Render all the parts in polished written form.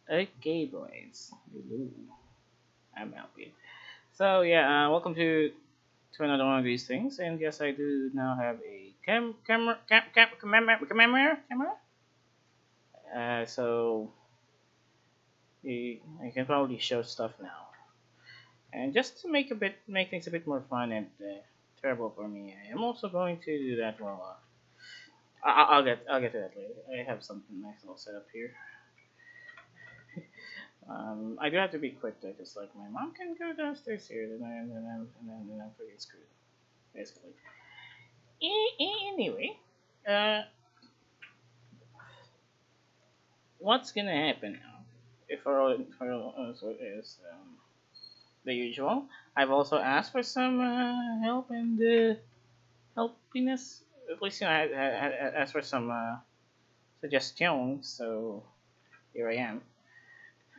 Okay, boys. Hello. I'm happy. So yeah, welcome to another one of these things. And yes, I do now have a camera. So I can probably show stuff now. And just to make things a bit more fun and terrible for me, I am also going to do that. Well, I'll get to that later. I have something nice all set up here. I do have to be quick though, because like my mom can go downstairs here, then I'm pretty screwed, basically. Anyway, uh, what's gonna happen now? If our answer is the usual, I've also asked for some help and helpiness. At least I asked for some suggestions. So here I am.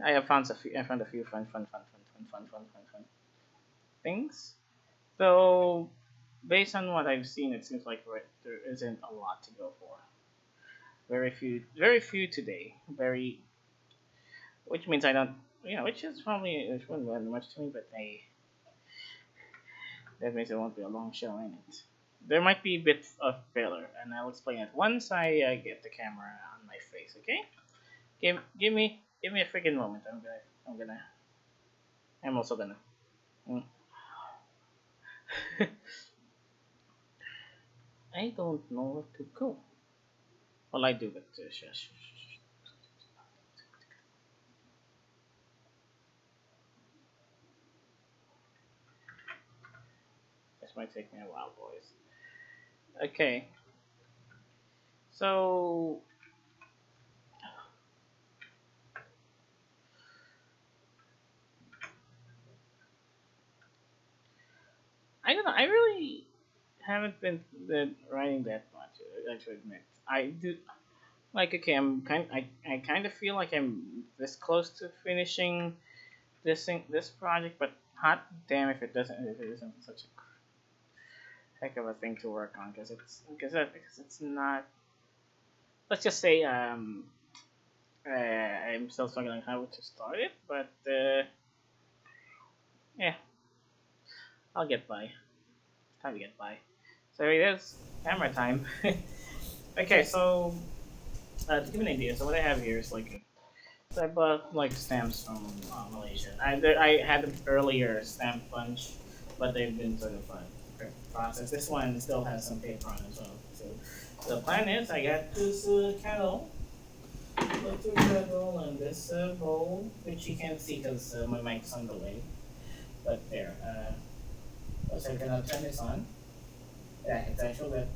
I found a few fun things. So based on what I've seen, it seems like there isn't a lot to go for. Very few today. Which means I don't, which is probably it wouldn't matter much to me, but that means it won't be a long show in it. There might be bits of filler, and I'll explain it once I get the camera on my face. Okay? Give me a freaking moment. I'm also gonna. Mm. I don't know where to go. Well, I do, but this might take me a while, boys. Okay, so I don't know. I really haven't been writing that much. I have to admit. I do like okay. I kind of feel like I'm this close to finishing this project, but hot damn if it isn't such a heck of a thing to work on because it's not. Let's just say I'm still struggling how to start it, but yeah, I'll get by. Time to get by. So it is camera time. Okay, so to give you an idea, so what I have here is like so I bought like stamps from Malaysia. I had an earlier stamp bunch, but they've been sort of processed. This one still has some paper on it as well. So the plan is I got this kettle and this bowl, which you can't see because my mic's on delay. But there, so I can turn this on. Yeah, it's actually lit.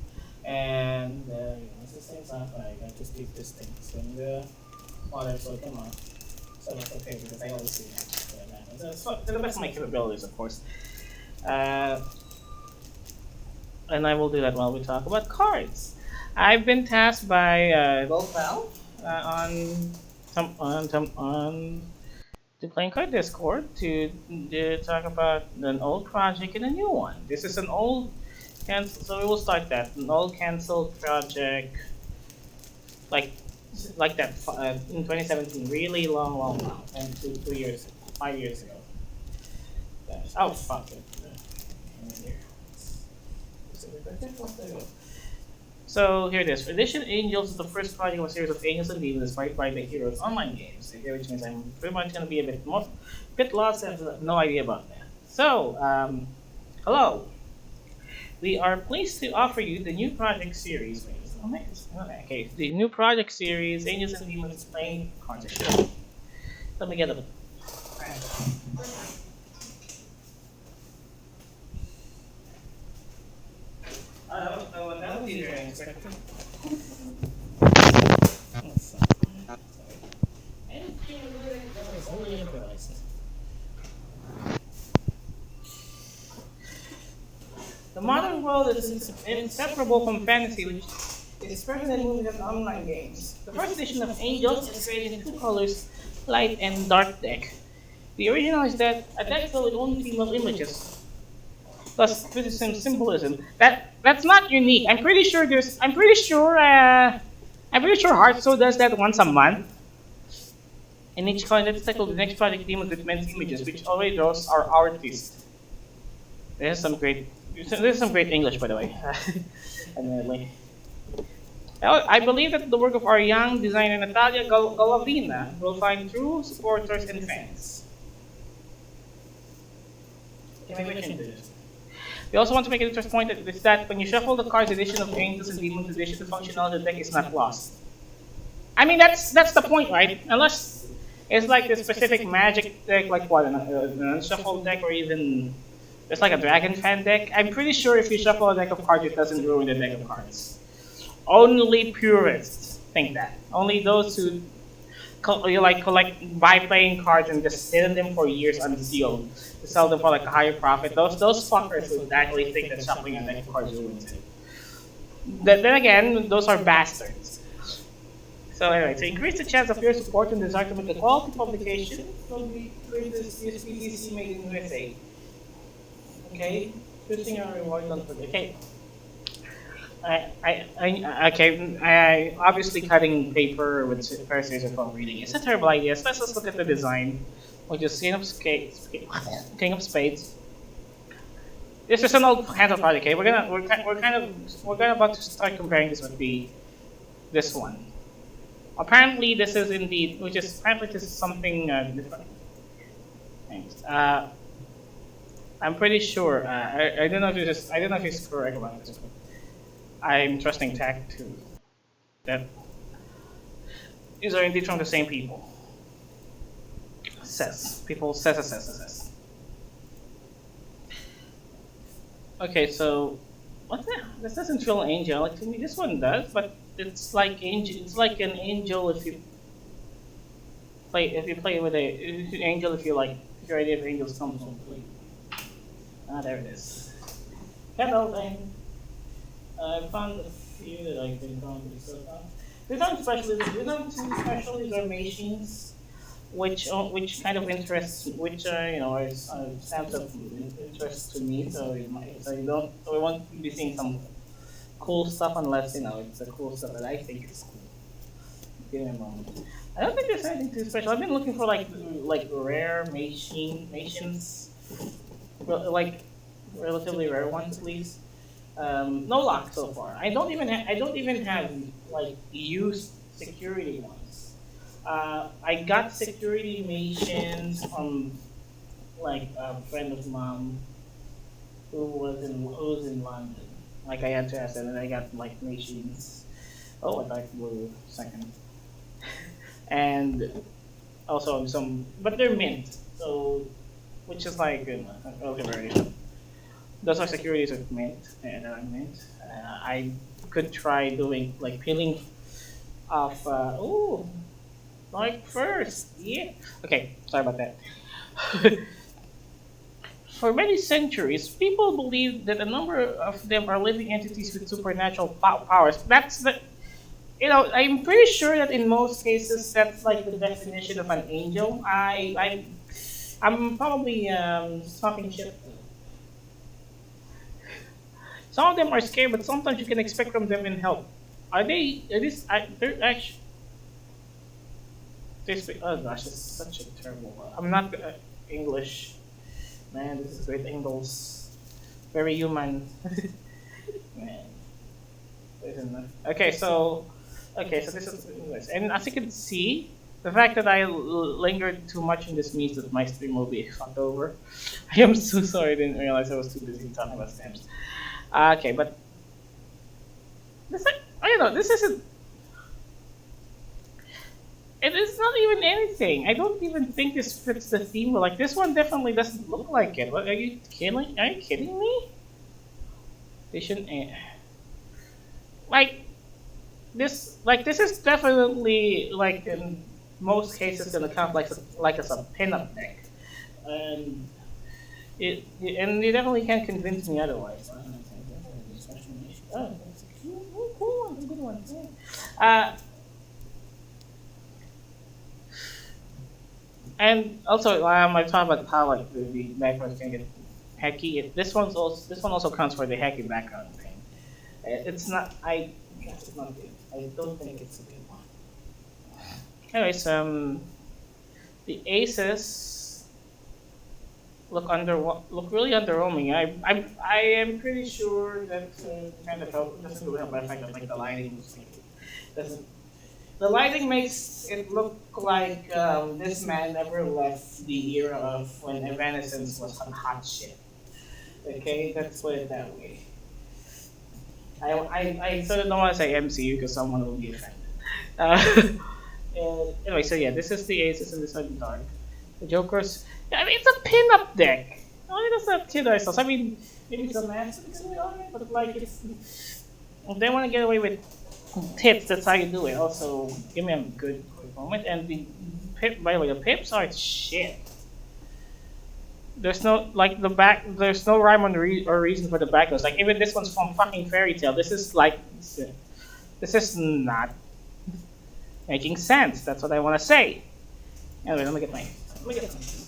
And once this thing's off, I got to keep this thing. So the water so come on. So that's okay because I always see that. So to the best of my capabilities, of course. Uh, and I will do that while we talk about cards. I've been tasked by Lolpal on to playing card Discord to talk about an old project and a new one. This is an old cancel, so we will start that an old canceled project like that in 2017, really long, and 2 years, 5 years ago. Oh fuck it. So here it is. Edition Angels is the first project of a series of Angels and Demons inspired by the Heroes online games. Which means I'm pretty much gonna be a bit lost and have no idea about that. So, hello. We are pleased to offer you the new project series. Okay, the new project series, Angels and Demons playing cards. Let me get them. That would be very unexpected. Only improvised. The modern world is inseparable from fantasy, which is present in movies and online games. The first edition of Angels is created in two colors, light and dark deck. The original is that a deck filled with only female images, plus criticism symbolism. That's not unique. I'm pretty sure Hearthstone does that once a month. In each card, let's tackle the next project demons with men's images, which already draws our artist. There's some great, there's some great English, by the way. Anyway, I believe that the work of our young designer Natalia Galavina will find true supporters and fans. Can I mention this? We also want to make an interesting point that is that when you shuffle the cards edition of Angels and Demons edition, the functionality of the deck is not lost. I mean, that's the point, right? Unless it's like this specific magic deck, like what, an unshuffled deck, or even it's like a Dragon fan deck. I'm pretty sure if you shuffle a deck of cards, it doesn't ruin the deck of cards. Only purists think that. Only those who buy playing cards and just sit on them for years unsealed to sell them for like a higher profit. Those fuckers would actually think that shuffling a deck of cards ruins it. Then again, those are bastards. So anyway, to increase the chance of your support and desire to make a quality publication, will be create this USPDC made in USA. Okay, choosing your reward on okay. I obviously cutting paper with scissors while reading is a terrible idea. So let's look at the design, which is King of Spades. This is an old handle project. Okay, we're about to start comparing this with this one. Apparently, this is indeed, apparently this is something different. Thanks. I'm pretty sure. I don't know if it's correct about this. I'm trusting tech to that these are indeed from the same people. Says. Okay, so what the hell? This doesn't feel angelic to me. This one does, but it's like an angel if you play with angel if your idea of angels comes from play. Ah, there it is. Hello, thing. I found a few that I can probably so far. These aren't too special. These are machines, which kind of interests, which are a sense of interest to me. So we won't be seeing some cool stuff unless it's the cool stuff that I think is cool. Give me a moment. I don't think there's anything too special. I've been looking for like rare machines, like relatively rare ones at least. No luck so far. I don't even have like used security ones. I got security machines from like a friend of mine who was in London. Like I had to ask them, and I got like machines. Oh, I thought blue second. And also but they're mint, so which is like a relative variation. Those are securities with mint and mint. I could try doing like peeling off. Like first, yeah. Okay, sorry about that. For many centuries, people believed that a number of them are living entities with supernatural powers. That's the, I'm pretty sure that in most cases that's like the definition of an angel. I'm probably talking shit. Some of them are scary, but sometimes you can expect from them in help. Are they? They're actually. Oh gosh, it's such a terrible. I'm not English. Man, this is great angles. Very human. Man. Okay, so this is English, and as you can see, the fact that I lingered too much in this means that my stream will be fucked over. I am so sorry. I didn't realize I was too busy talking about stamps. Okay, but this, this isn't. It is not even anything. I don't even think this fits the theme. Like this one definitely doesn't look like it. What, are you kidding? Are you kidding me? They shouldn't. Like this. Like this is definitely like in most cases gonna count like as a pinup deck, and and you definitely can't convince me otherwise. Oh, that's a cool one, a good one. And also, I talked about how like the backgrounds can get hacky. This one also counts for the hacky background thing. It's not. I guess it's not good. I don't think it's a good one. Anyways, The aces look really underwhelming. I am pretty sure that kind of help doesn't really help by the fact that like the lighting doesn't. The lighting makes it look like this man never left the era of when Evanescence was hot shit. Okay, let's put it that way. I sort of don't want to say MCU because someone will be offended. Anyway, so yeah, this is the aces and this is the dark. The Joker's. Yeah, I mean, it's a pin-up deck. Only does have two dice. I mean, maybe some aspects of it on it, but like, if they want to get away with tips, that's how you do it. Also, give me a good quick moment. And the pip, by the way, the pips are shit. There's no like the back. There's no rhyme or reason for the back notes. Like even this one's from fucking Fairy Tale. This is like, this is not making sense. That's what I want to say. Anyway, let me get my. Let me get some.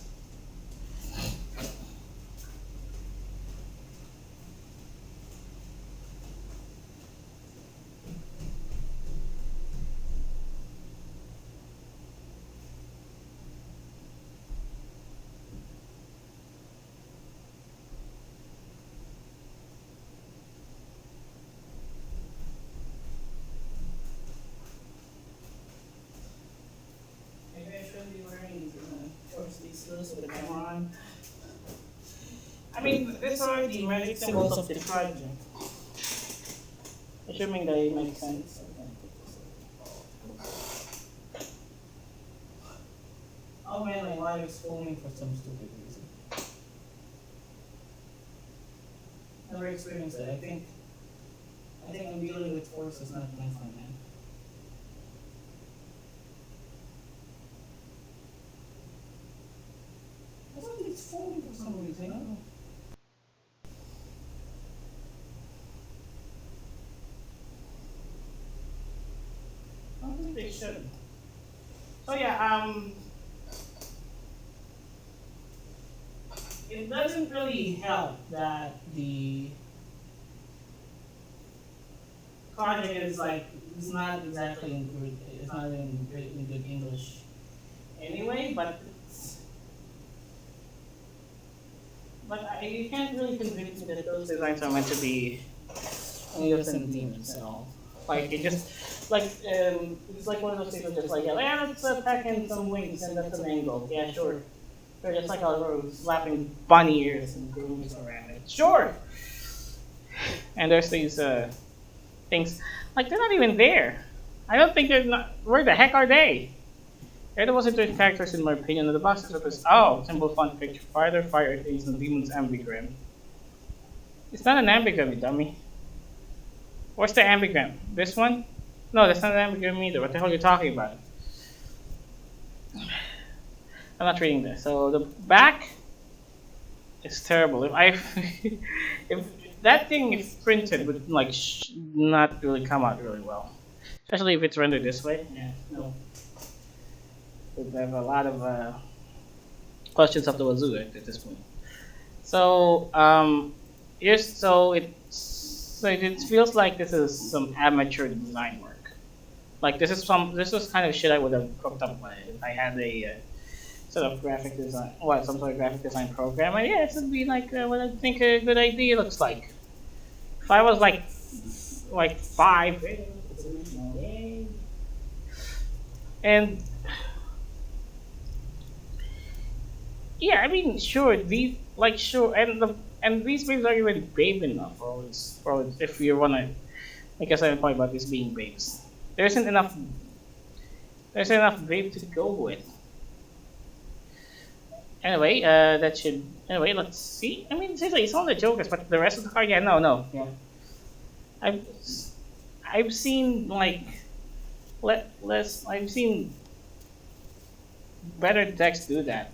Maybe I should be wearing short sleeves with a camera on. I mean, these are the magic symbols of the project. Assuming they make sense. Oh man, my live is filming for some stupid reason. Never experienced it. I think I'm dealing with forces, not my fun, man. I thought it's filming for some reason. I don't know. I don't think they should. So yeah, it doesn't really help that the project is like it's not exactly in good, it's not in good English anyway, but you can't really convince me that those designs are meant to be angels and demons at all. Like it just like it's like one of those things that just like yeah, let's pack in some wings and that's an angle. Yeah, sure. They're just like all those slapping bunny ears and grooms around it. Sure. And there's these things like they're not even there. I don't think they're not. Where the heck are they? They're the most interesting characters in my opinion. And the boxes represent simple fun picture. Fire, things, and demons ambigram. It's not an ambigram, you dummy. What's the ambigram? This one? No, that's not an ambigram either. What the hell are you talking about? I'm not reading this. So the back is terrible. If that thing is printed, would like not really come out really well. Especially if it's rendered this way. Yeah, no. We have a lot of questions of the wazoo at this point. So here's so it feels like this is some amateur design work. Like this was kind of shit I would have cooked up if I had a sort of graphic design, some sort of graphic design program. And yeah, this would be like what I think a good idea looks like. If I was like 5, and yeah, I mean, sure, and these babes are even babe enough for if you wanna, I guess I'm point about this being babes. There isn't enough. There's enough babe to go with. Anyway, that should. Anyway, let's see. I mean, seriously, it's all the Jokers, but the rest of the card, yeah, no, yeah. I've I've seen like less. I've seen better decks do that.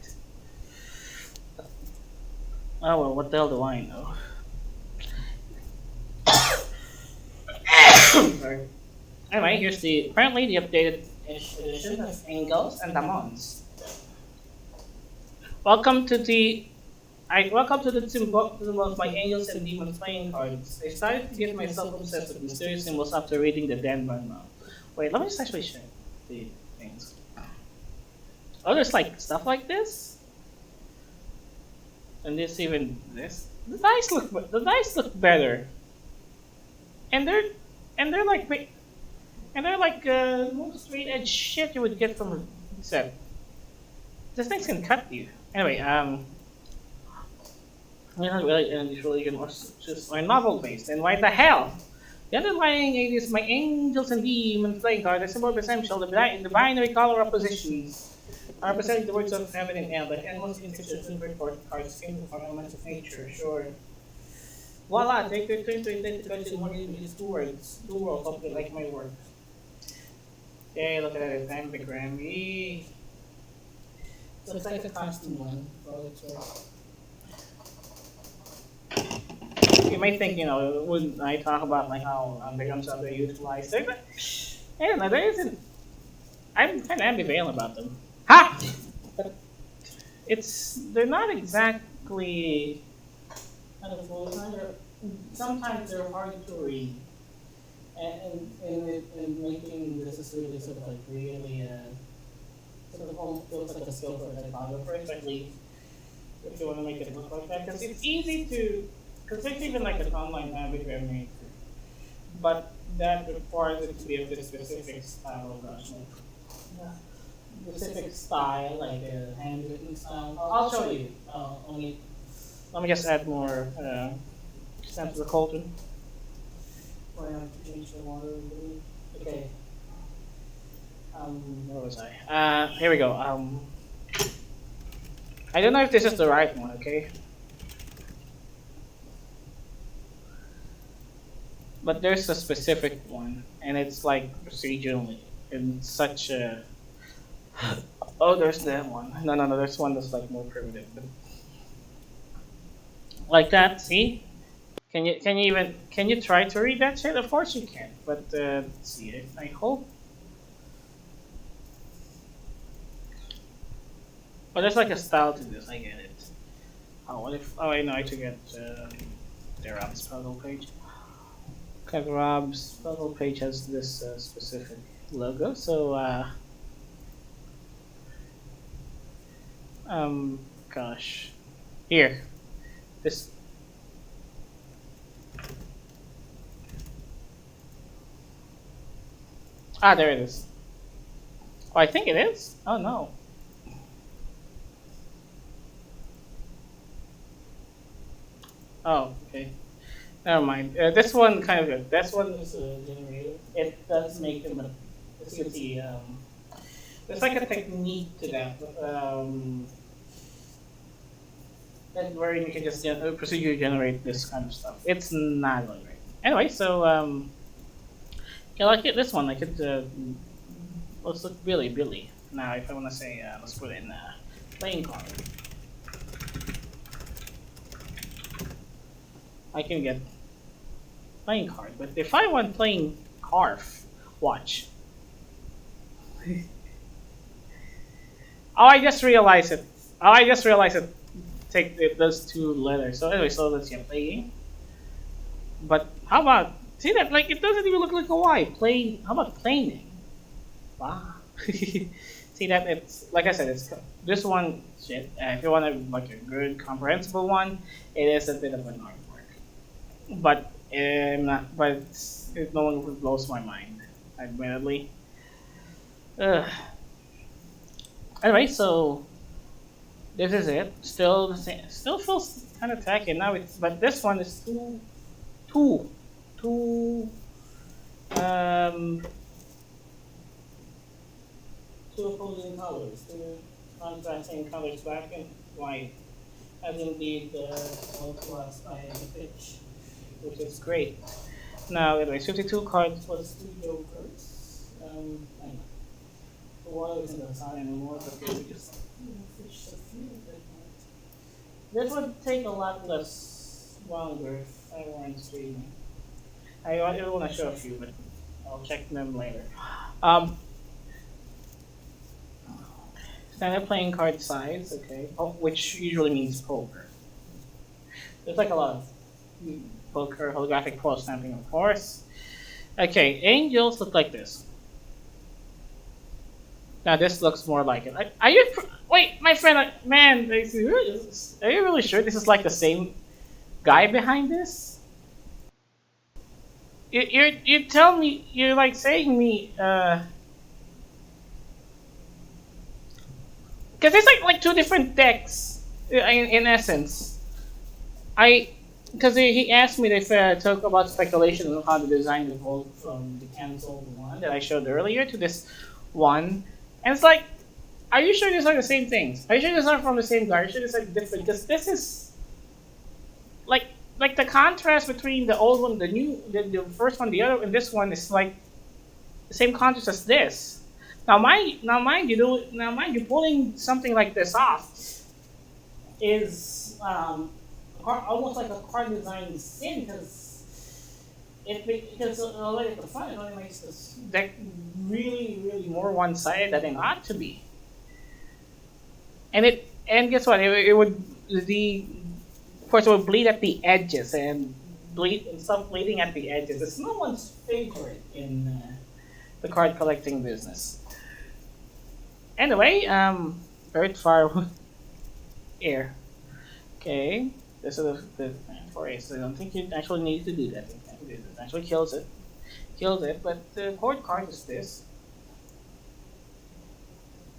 Oh well, what the hell do I know? Sorry. Anyway, here's the apparently the updated edition of Angels and Demons. Welcome to the welcome to the symbol of my angels and demons playing cards. I started to get myself obsessed with mysterious symbols after reading the Dan Manual. Wait, let me just actually share the things. Oh, there's like stuff like this, and this even this. The dice look better, and they're like and they're like most straight edge shit you would get from a set. This thing can cut you. Anyway, we're not really in this religion was just my novel based, and why the hell? The underlying idea is my angels and demons playing card, the symbol of essential, the binary color oppositions are representing the words of heaven and hell, but endless instances and report cards came from elements of nature, sure. Voila, take your turn to identify the one in these two words. Two worlds, something like my work. Okay, look at it, Grammy. Looks like a costume one. You might think, wouldn't I talk about like how becomes underutilized? Yeah, there isn't. I'm kind of ambivalent about them. Ha! But they're not exactly. Sometimes they're hard to read, and making this is really sort of like really sort of almost feels like a skill for a typographer, especially if you want to make it look like that, because it's easy to. Because there's even like an online language maker, but that requires it to be of this specific style of Russian. Specific style, like a handwritten style. I'll show you. Let me just add more stamp to the cauldron. Why have to change the water? Okay. Where was I? Here we go. I don't know if this is the right one. Okay. But there's a specific one, and it's like procedurally in such a. Oh, there's that one. No. There's one that's like more primitive. But like that, see? Can you try to read that shit? Of course you can. But let's see. I hope. But there's like a style to this. I get it. Oh, what if? Oh, I know. I should get their puzzle page. Okay, Rob's puzzle page has this specific logo, so gosh, here, this. Ah, there it is. Oh, I think it is. Oh no. Oh, okay. Never mind. This one kind of good. This one is a generator. It does make them. As you can see, there's like a technique to that. That where you can just procedure generate this kind of stuff. It's not really great. Anyway, so yeah, like this one. I could let's look Billy. Now, if I want to say, let's put in playing card. I can get playing card, but if I want playing Carf, watch. Oh, I just realized it. Take it does two letters. So anyway, so let's get playing. But how about see that? Like it doesn't even look like a Y. Plain. How about planing? Wow. See that? It's like I said. It's this one. Shit. If you want like a good comprehensible one, it is a bit of an artwork. But but it no longer blows my mind, admittedly. Anyway, so this is it. Still the same. Still feels kind of tacky now. But this one is two two opposing colors, two contrasting colors, black and white, as indeed was by the pitch, which is great. Now, anyway, 52 cards plus 2 jokers. I know. The water isn't outside anymore, but we just fish a few bit more. This would take a lot less longer if I weren't streaming. I want to show a few, but I'll check them later. Standard playing card size, okay, which usually means poker. There's like a lot of poker, holographic foil stamping, of course. Okay, angels look like this. Now this looks more like it. Like, are you? Wait, my friend, man, are you really sure this is like the same guy behind this? You tell me you're like saying me because it's like two different decks in essence. I because he asked me if talk about speculation on how to design the Volt from the cancelled one that I showed earlier to this one, and it's like, are you sure these are the same things? Are you sure these are from the same guy? Are you sure these are different? Because this is like the contrast between the old one, the first one, the other, and this one is like the same contrast as this. Now mind you, pulling something like this off is almost like a card design sin because already at the front it only makes this deck really more one sided than it ought to be. And guess what? It would the of course it would bleed at the edges and bleed and stop bleeding at the edges. It's no one's favorite in the card collecting business. Anyway, Earth, Fire, Air. Okay, this is the for ace. I don't think you actually need to do that. It actually kills it. But the cord card is this.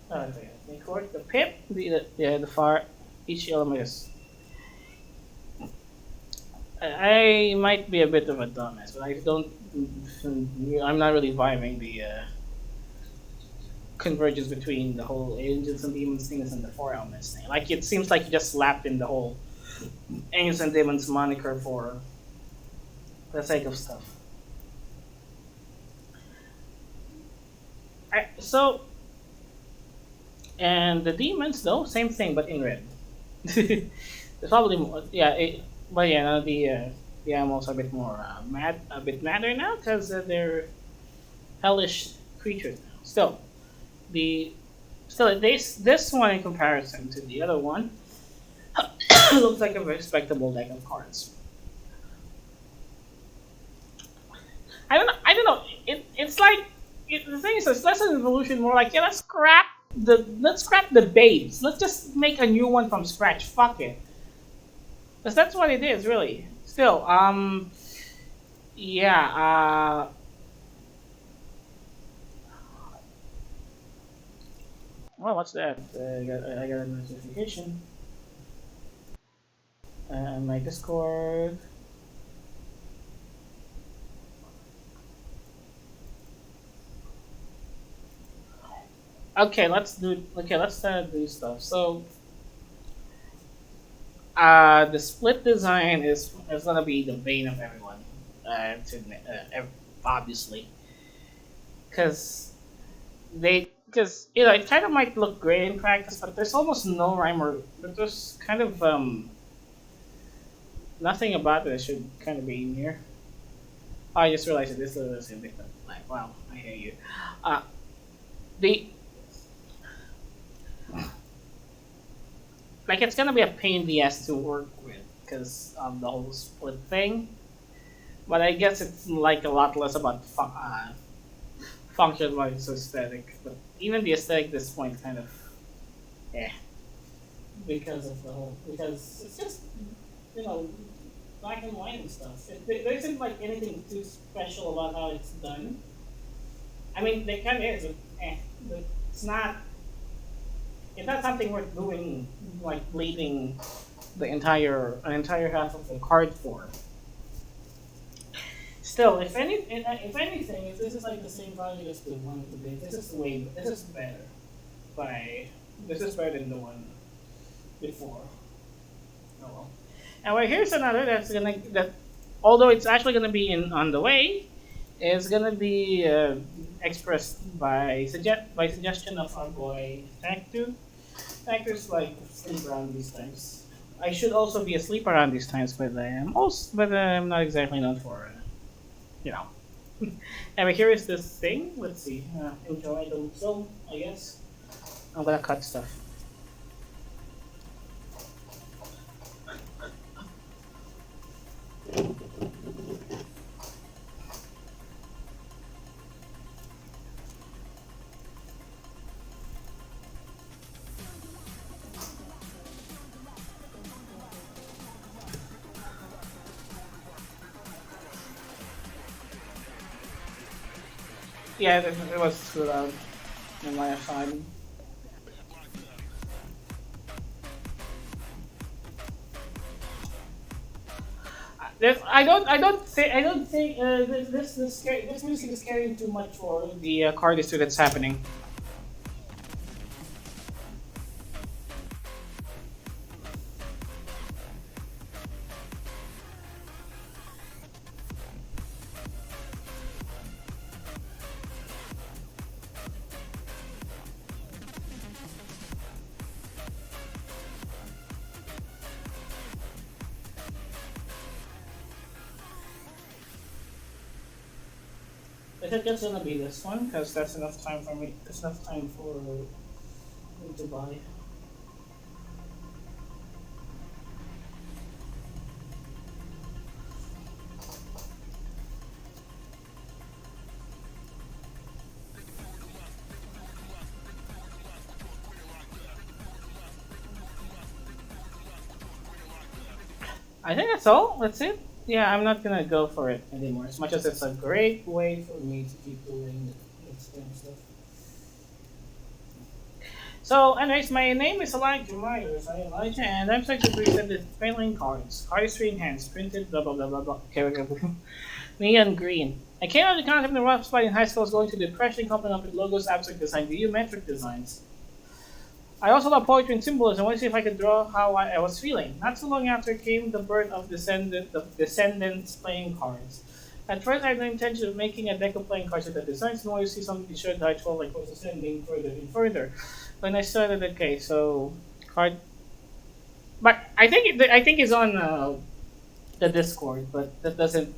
The cord, the pip, the far. Each element is. I might be a bit of a dumbass, but I don't. I'm not really vibing the convergence between the whole angels and demons thing and the four elements thing. Like it seems like you just slapped in the whole angels and demons moniker for the sake of stuff. So and the demons though same thing but in red. It's probably more, yeah. But yeah, no, the animals are a bit more a bit madder now because they're hellish creatures now. The still this one in comparison to the other one looks like a respectable deck of cards. I don't know. It's like the thing is, it's less an evolution, more like, yeah, let's scrap the base. Let's just make a new one from scratch. Fuck it. Because that's what it is, really. Still, yeah. Well, what's that? I got a notification. My Discord. Okay, let's do. Okay, let's do stuff. So, the split design is gonna be the bane of everyone. Obviously, because it kind of might look great in practice, but there's almost no rhyme or there's kind of nothing about it that should kind of be in here. Oh, I just realized that this is the same thing. Like, wow, I hear you. Uh, the like it's gonna be a pain in the ass to work with because of the whole split thing. But I guess it's like a lot less about function wise aesthetic. But even the aesthetic at this point kind of eh because of the whole because it's just you know black and white and stuff. There isn't like anything too special about how it's done. I mean, there kind of is, but it's not. It's not something worth doing, like bleeding the entire half of the card for. Still, if anything, if this is like the same value as the one with the base, this is better. By this is better than the one before. Oh well. Anyway, here's another that although it's actually gonna be in on the way, is gonna be expressed by suggestion of our boy Tactu. Tactu's like asleep around these times. I should also be asleep around these times, but I'm not exactly known for you know. Anyway, here is this thing. Let's see. Enjoy the film, I guess. I'm gonna cut stuff. Yeah, it was too loud on my side. I don't think this music is carrying too much for the card issue that's happening. I think it's gonna be this one because that's enough time for me. That's enough time for me to buy. I think that's all. That's it. Yeah, I'm not gonna go for it anymore. As much as it's a great way for me to keep doing this kind of stuff. So, anyways, my name is Elijah Myers. I'm Elijah, and I'm trying to present the trailing cards. Cardistry enhanced, printed, blah blah blah blah blah. Okay, neon green. I came out of the concept in the rough spot in high school. I was going to the depression company with logos, abstract design, geometric designs. I also love poetry and symbolism. I wanted to see if I could draw how I was feeling. Not so long after came the birth of Descendants playing cards. At first, I had no intention of making a deck of playing cards with the designs, nor to see something that showed how I felt like was ascending further and further. When I started, okay, so card, but I think it's on the Discord, but that doesn't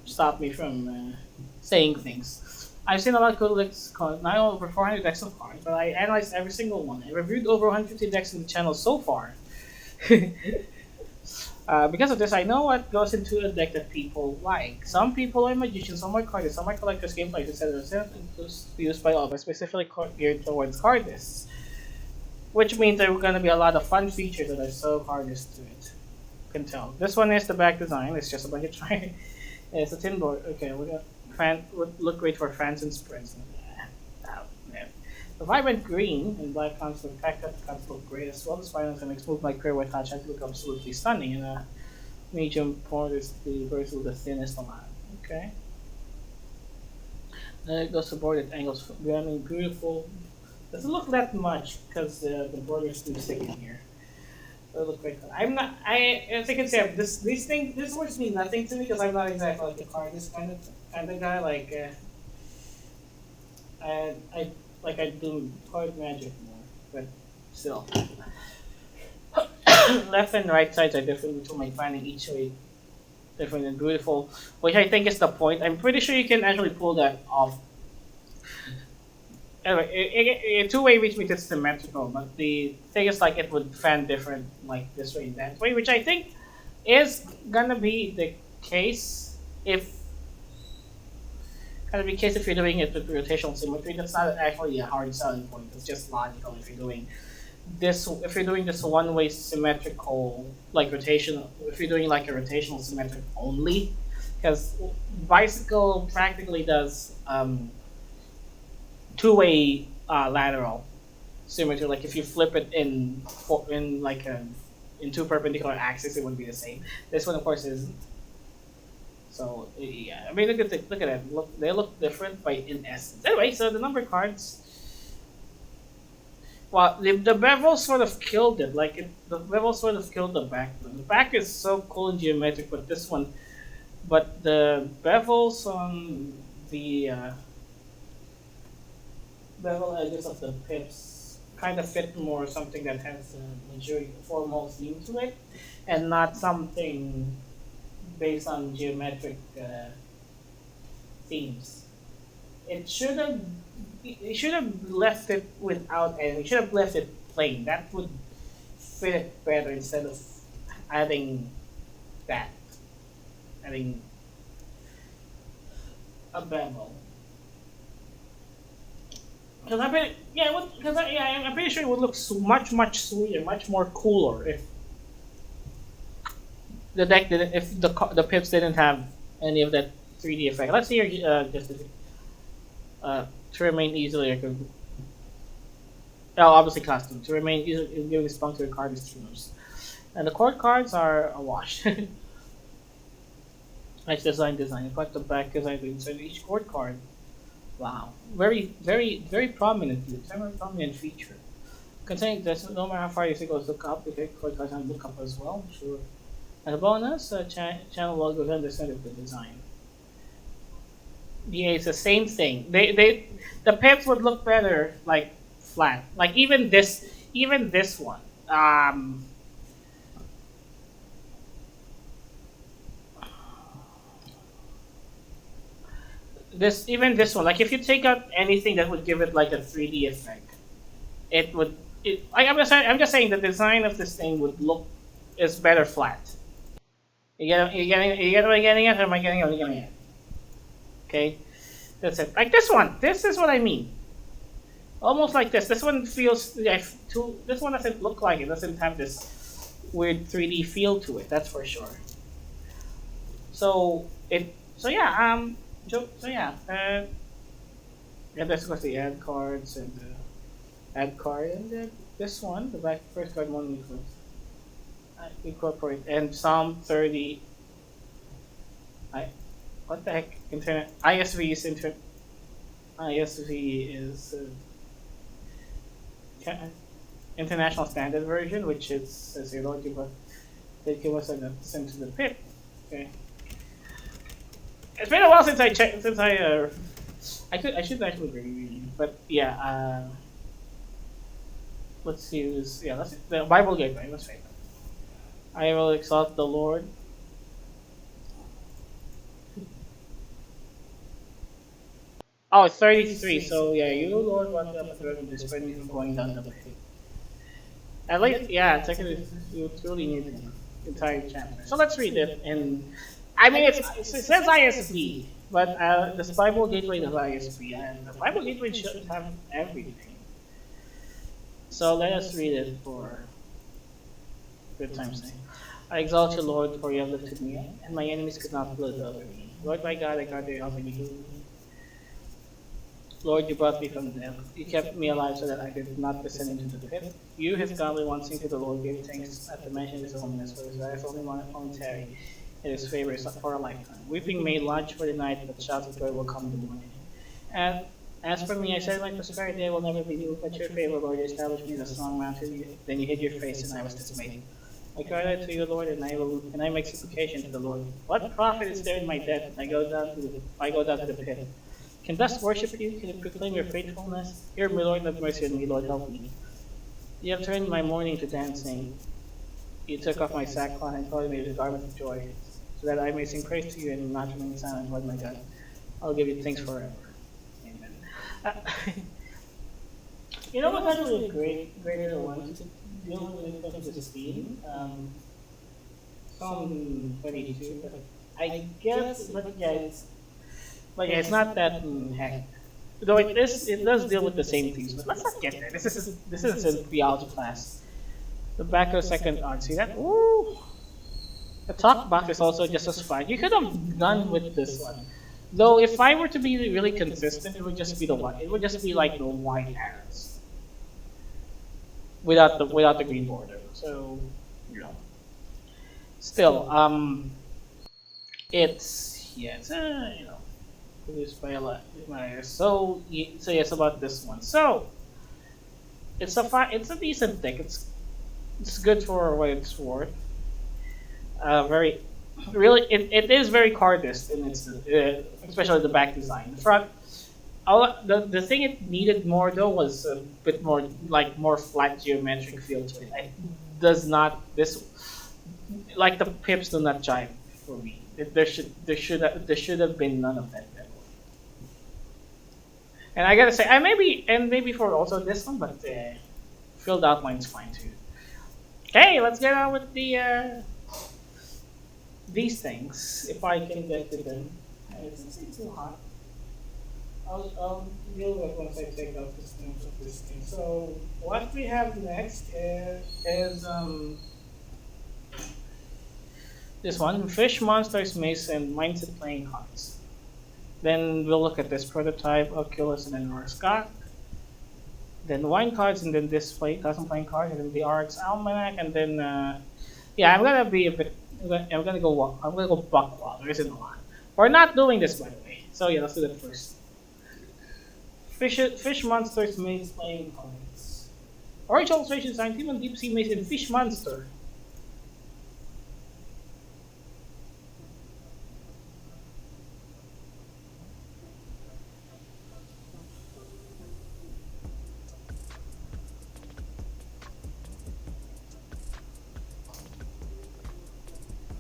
stop me from saying things. I've seen a lot of good decks, not over 400 decks of cards, but I analyzed every single one. I reviewed over 150 decks in the channel so far. Because of this, I know what goes into a deck that people like. Some people are magicians, some are cardists, some are collectors, gameplayers, etc. Used by all, but specifically geared towards cardists. Which means there are going to be a lot of fun features that are so hardest to it. Can tell. This one is the back design. It's just a bunch of trying. It's a tin board. Okay, we got would look great for fans and spreads. Oh, man. The vibrant green and black comes with pack cut cuts look great as well. This violence and makes move my career with touch to look absolutely stunning. And a medium port is the version with the thinnest amount. Okay. Then it goes to board at angles. Becoming beautiful. Doesn't look that much because the border is too thick in here. It'll look great. I'm not. As I can say, these words mean nothing to me because I'm not exactly like a cardist kind of guy. Like, I do card magic more, but still. Left and right sides are different between my finding each way different and beautiful, which I think is the point. I'm pretty sure you can actually pull that off. Anyway, two-way which means it's symmetrical, but the thing is like it would fan different like this way and that way, which I think is gonna be the case if you're doing it with rotational symmetry. That's not actually a hard selling point. It's just logical if you're doing this one-way symmetrical like rotational. If you're doing like a rotational symmetric only, because bicycle practically does two-way lateral symmetry. Like if you flip it in two perpendicular axes, it would be the same. This one, of course, isn't. So yeah, I mean, look at it. Look, they look different by in essence. Anyway, so the number cards. Well, the bevel sort of killed it. The bevel sort of killed the back. The back is so cool and geometric, but the bevels on the bevel edges of the pips kind of fit more something that has a majority formal theme to it, and not something based on geometric themes. It should have left it without any. It should have left it plain. That would fit it better instead of adding that, adding a bevel. Because I'm pretty, yeah, I'm pretty sure it would look much sweeter, much more cooler if the pips didn't have any of that 3D effect. Let's see here, just to remain easily recognizable. Oh, obviously custom to remain easily giving spunk to the card streamers. And the court cards are a wash. Nice design. But the back design inside each court card. Wow, very prominently, very prominent feature. Considering this, no matter how far you think goes look up, you can court cards and look up as well. Sure. As a bonus, channel logos and the center of the design. Yeah, it's the same thing. The pips would look better like flat. Like even this one. This one. Like if you take out anything that would give it like a 3D effect, it would. I'm just saying the design of this thing would look is better flat. You get what I'm getting at, or am I getting what I'm getting at? Okay, that's it. Like this one. This is what I mean. Almost like this. This one feels like too. This one doesn't look like it. Doesn't have this weird 3D feel to it. That's for sure. So it. So yeah. So yeah. Yeah. This was the ad cards and the ad card and this one, the back first card one we could incorporate and Psalm 30. I what the heck? Internet ISV is ISV is international standard version, which is says you don't give us they give us a sent to the pit. Okay. It's been a while since I checked since I should actually review, but yeah. Let's use let's the Bible gateway. Let's say I will exalt the Lord. Oh, it's 33. So yeah, you Lord want to discipline me from going down the pit. At least yeah, technically you truly need the entire chapter. So let's read it. And I mean it says ISB, but this Bible gateway is ISB, and the Bible gateway should have everything. So let us read it for good time's sake. I exalt you, Lord, for you have lifted me up, and my enemies could not gloat over me. Lord my God, I got you helping me. Lord, you brought me from death. You kept me alive so that I did not descend into the pit. You, his godly one, sing to the Lord, give thanks at the mention of his holiness, for his wrath only momentary, and his favor is for a lifetime. Weeping may lodge for the night, but shouts of joy will come in the morning. And as for me, I said my prosperity I will never be moved, but your favor, Lord, you established me as a strong mountain. Then you hid your face, and I was dismayed. I cried out to you, Lord, and I make supplication to the Lord. What profit is there in my death? I go down to the pit. Can dust worship you? Can it proclaim your faithfulness? Hear me, Lord, have mercy on me, Lord, help me. You have turned my mourning to dancing. You took off my sackcloth and clothed me with a garment of joy, so that I may sing praise to you and not remain silent, Lord my God. I'll give you thanks forever. Amen. You know what's actually a greater one to deal with this theme? Psalm 22, but I guess, but yeah, it's not that heck. Though it does deal with the same things, but let's not get there. This is a theology class. The back of second art, see that? Ooh. The top box is also just as fine. You could have gone with this one. Though if I were to be really consistent, it would just be the white. It would just be like the white arrows. Without the green border. So you know. Still, it's yes, you know. Produced by a lot. So yes, about this one. So it's a decent thing. It's good for what it's worth. Very, really, it is very cardist in its, especially the back design. The front, the thing it needed more though was a bit more like more flat geometric feel to it. It does not this, like the pips do not jive for me. There should have been none of that. And I gotta say, maybe for also this one, but filled outline's fine too. Okay, let's get on with the these things. If I can get to them, it's too hot. I'll deal with it once I take out this thing. So what we have next is this one: fish, monsters, mace, and mindset playing cards. Then we'll look at this prototype, Oculus, and then Scott. Then wine cards, and then display custom playing cards, and then the RX Almanac, and then yeah, I'm gonna be a bit. I'm gonna go walk. I'm gonna go buck wild. There isn't a lot. We're not doing this by the way. So yeah, let's do that first. Fish monsters maze playing cards. Orange illustration design team on deep sea maze and fish monster.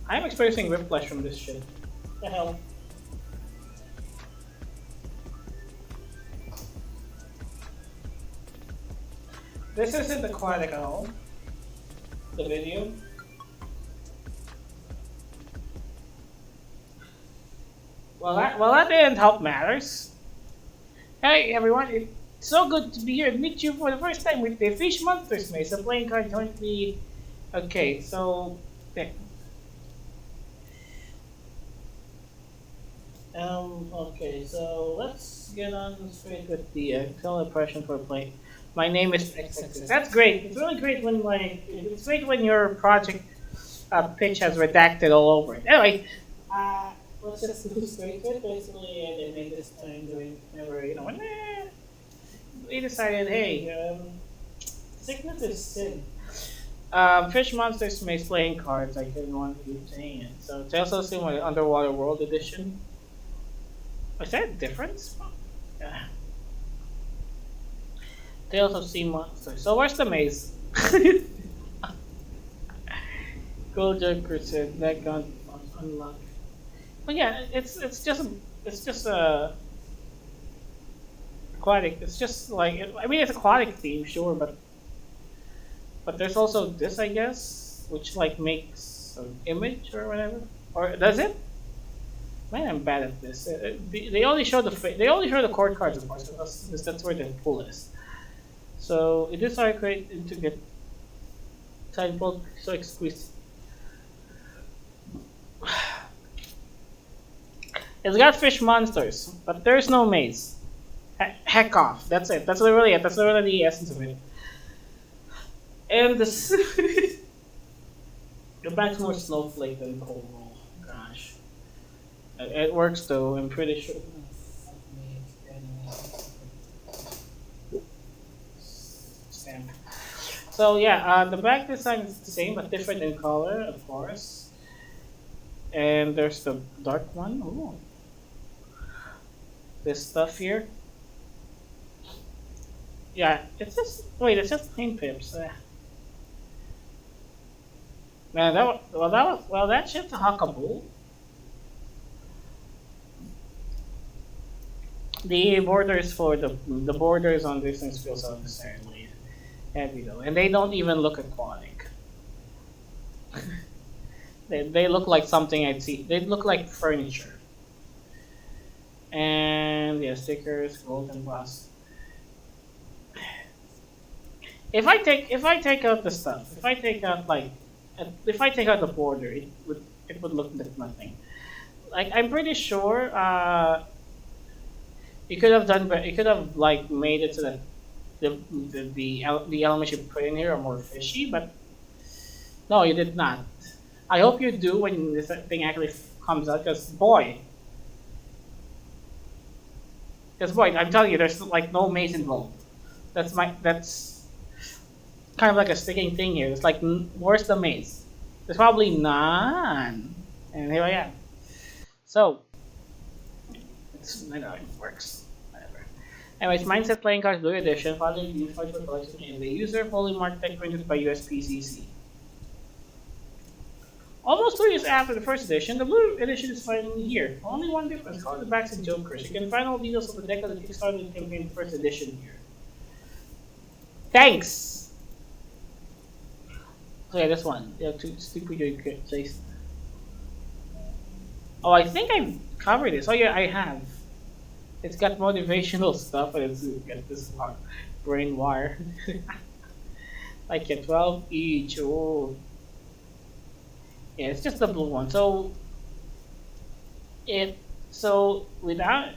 I'm experiencing whiplash from this shit. What the hell? This isn't aquatic at all. The video. Well, that didn't help matters. Hey everyone, it's so good to be here and meet you for the first time with the Fish Monsters Maze, a playing card jointly. Okay, so okay, so let's get on straight with the impression for play. My name is XXX. That's great. It's really great when it's great when your project pitch has redacted all over it. Anyway, let's just go straight to it. Basically, and then this time doing whenever when we decided, hey, sickness is sin. Fish Monsters Maze playing cards. I didn't want to keep saying it. So Tales of Sea Underwater World Edition. Is that a difference? Yeah. Tales of Sea Monsters. So where's the maze? Gold Joker said that gun unlocked. But yeah, it's just a aquatic. It's just like I mean it's aquatic theme, sure, but there's also this I guess, which like makes an image or whatever. Or does it? Man, I'm bad at this. They only show the court cards, of course, because that's where the pool is. So it is hard to get title so exquisite. It's got fish monsters, but there's no maze. Heck off. That's it. That's literally it. That's literally the essence of it. And this the back's more snowflake than cold roll. Gosh. It works though, I'm pretty sure. Stamp. So yeah, the back design is the same but different in color, of course. And there's the dark one. Ooh. This stuff here. Yeah, it's just paint pips. Man, that shit's a huckaboo. The borders on these things feel so unnecessarily heavy though, and they don't even look aquatic. they look like something I'd see. They look like furniture. And yeah, stickers, gold and glass. If I take out the stuff, if I take out the border, it would look like nothing. Like I'm pretty sure you could have done, but you could have like made it so that the elements you put in here are more fishy, but no, you did not. I hope you do when this thing actually comes out, because boy, I'm telling you, there's like no maze involved. That's kind of like a sticking thing here. It's like, where's the maze? There's probably none, and here I am. So, I know it works. Whatever. Anyways, Mindset Playing Cards Blue Edition, following the for collection in the user fully marked tech printed by USPCC. Almost 2 years after the first edition, the Blue Edition is finally here. Only one difference: color the backs and jokers. You can find all details of the deck of the Kickstarter campaign first edition here. Thanks. So yeah, this one. Yeah, to stick with your place. Oh, I think I've covered this. Oh yeah, I have. It's got motivational stuff, and it's got this brain wire. Like a 12 each. Oh. Yeah, it's just the blue one. So So without it,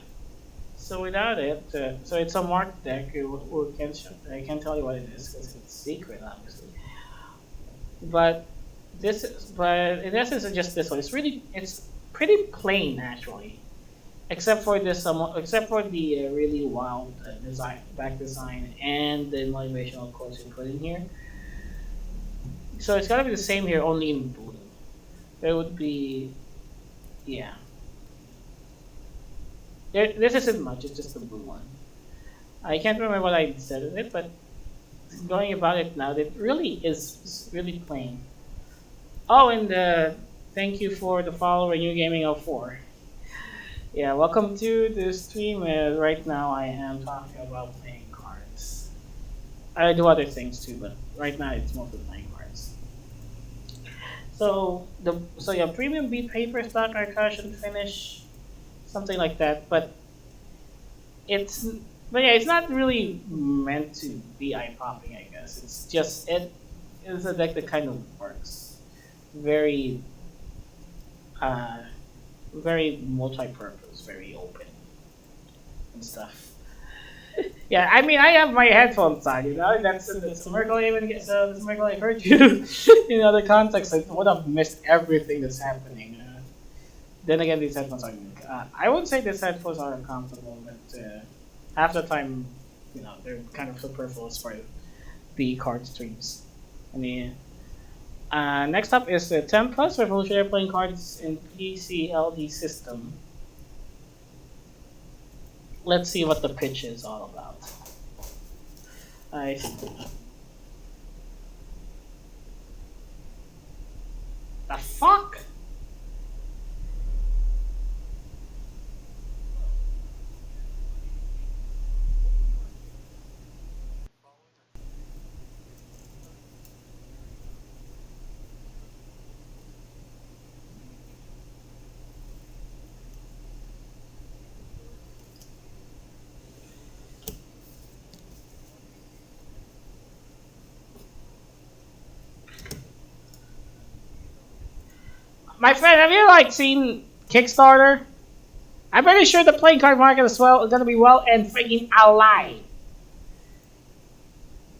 so it's a marked deck. I can't tell you what it is because it's secret, obviously. But but in essence, it's just this one. It's pretty plain actually, except for the really wild design and the motivational quotes you put in here. So it's gotta be the same here, only in blue. There would be, yeah. This isn't much. It's just the blue one. I can't remember what I said in it, but going about it now, it really is really plain. Oh, and thank you for the follower, New Gaming 04. Yeah, welcome to the stream. Right now, I am talking about playing cards. I do other things too, but right now it's mostly playing cards. So yeah, premium beat paper stock archive should finish something like that, it's but yeah, it's not really meant to be eye popping. I guess it's just it is a deck that kind of works very uh very multi-purpose, very open and stuff. Yeah, I mean, I have my headphones on, that's the miracle I even get. So this miracle I heard you in other contexts. I would have missed everything that's happening. Then again, these headphones are unique. I would say these headphones are uncomfortable, but half the time, they're kind of superfluous for the card streams. I mean, next up is the 10 plus revolutionary playing cards in PCLD system. Let's see what the pitch is all about. I the fuck? My friend, have you seen Kickstarter? I'm pretty sure the playing card market is gonna be well and freaking alive.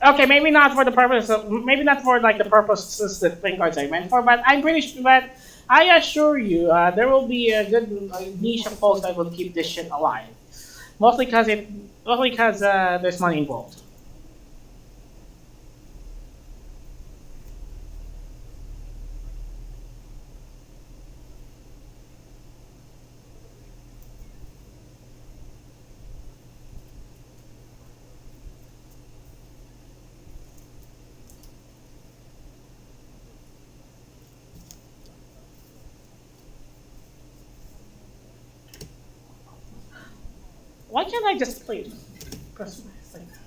Okay, maybe not for the purpose of, maybe not for the purposes that playing cards are meant for, but I'm pretty sure. But I assure you, there will be a good niche of folks that will keep this shit alive. Mostly because there's money involved. Why can't I just play it? Press like that.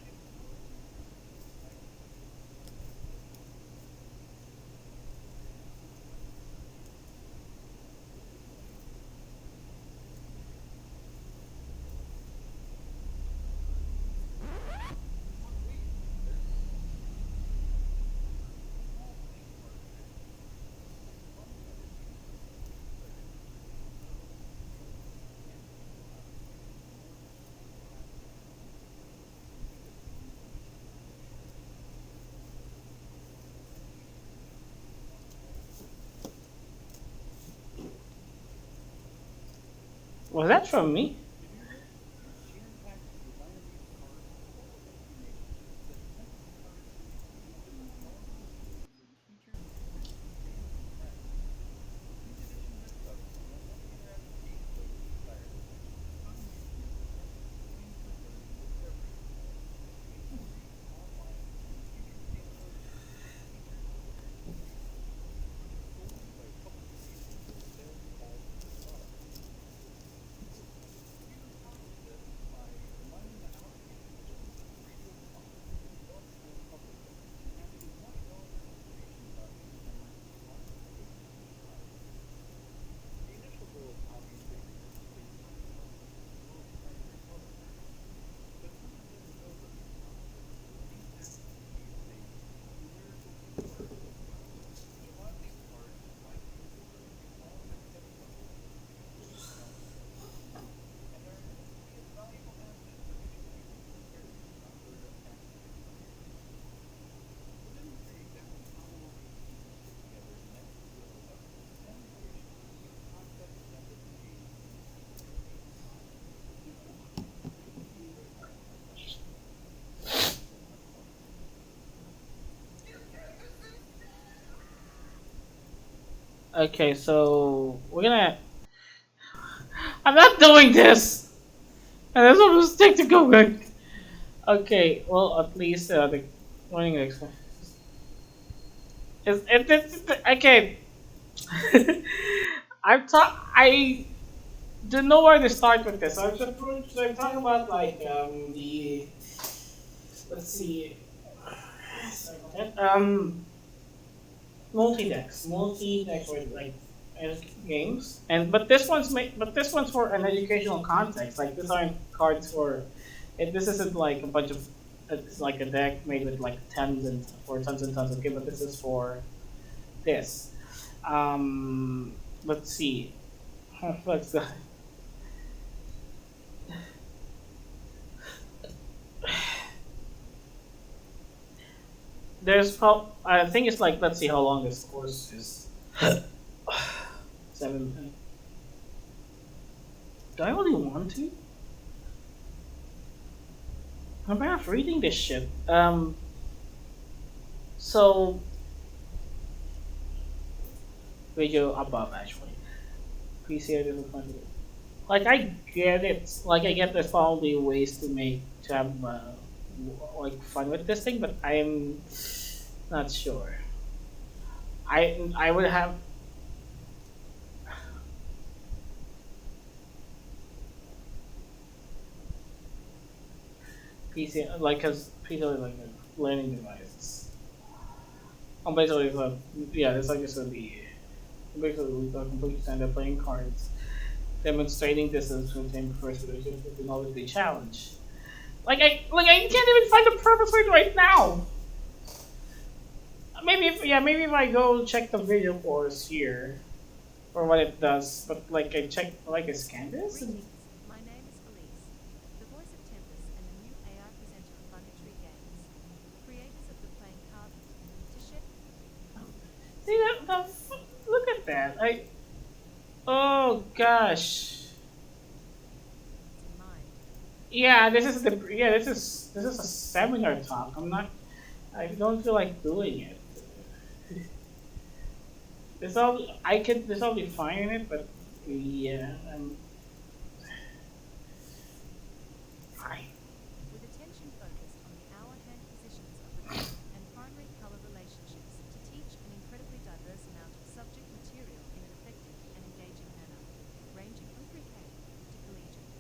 Was that from me? Okay, so we're gonna. I'm not doing this, and this one was take to go good. Okay, well at least the warning it's okay. I don't know where to start with this. I'm talking about like the let's see sorry about that. Multi-decks with like uh, games, and but this one's for an educational context. Like these aren't cards for this isn't like a bunch of it's like a deck made with like tons and tons of games, but this is for this. Let's see. Let's go. I think it's like let's see how long this course is. Seven. Do I really want to? I'm half reading this shit. So video above actually. PC is fun. Like I get it. Like I get there's probably ways to have like fun with this thing, but I'm not sure. I would have PC like because PC is like a learning device. I'm basically like yeah, it's like just gonna be basically we completely stand up playing cards, demonstrating distance between first relationship with the knowledge they challenge. I can't even find a purpose for it right now. Maybe if I go check the video course here for what it does, but like I check like I scan this. And, Greetings. My name is Elise, the voice of Tempest and the new AI presenter of Bunny Games, creators of the playing card to share see look at that. I oh gosh. in mind. Yeah, this is a seminar talk. I don't feel like doing it. This all be fine in it, but yeah, I'm fine. With attention focused on the hour hand positions of the card and primary color relationships to teach an incredibly diverse amount of subject material in an effective and engaging manner, ranging from pre-K to collegiate.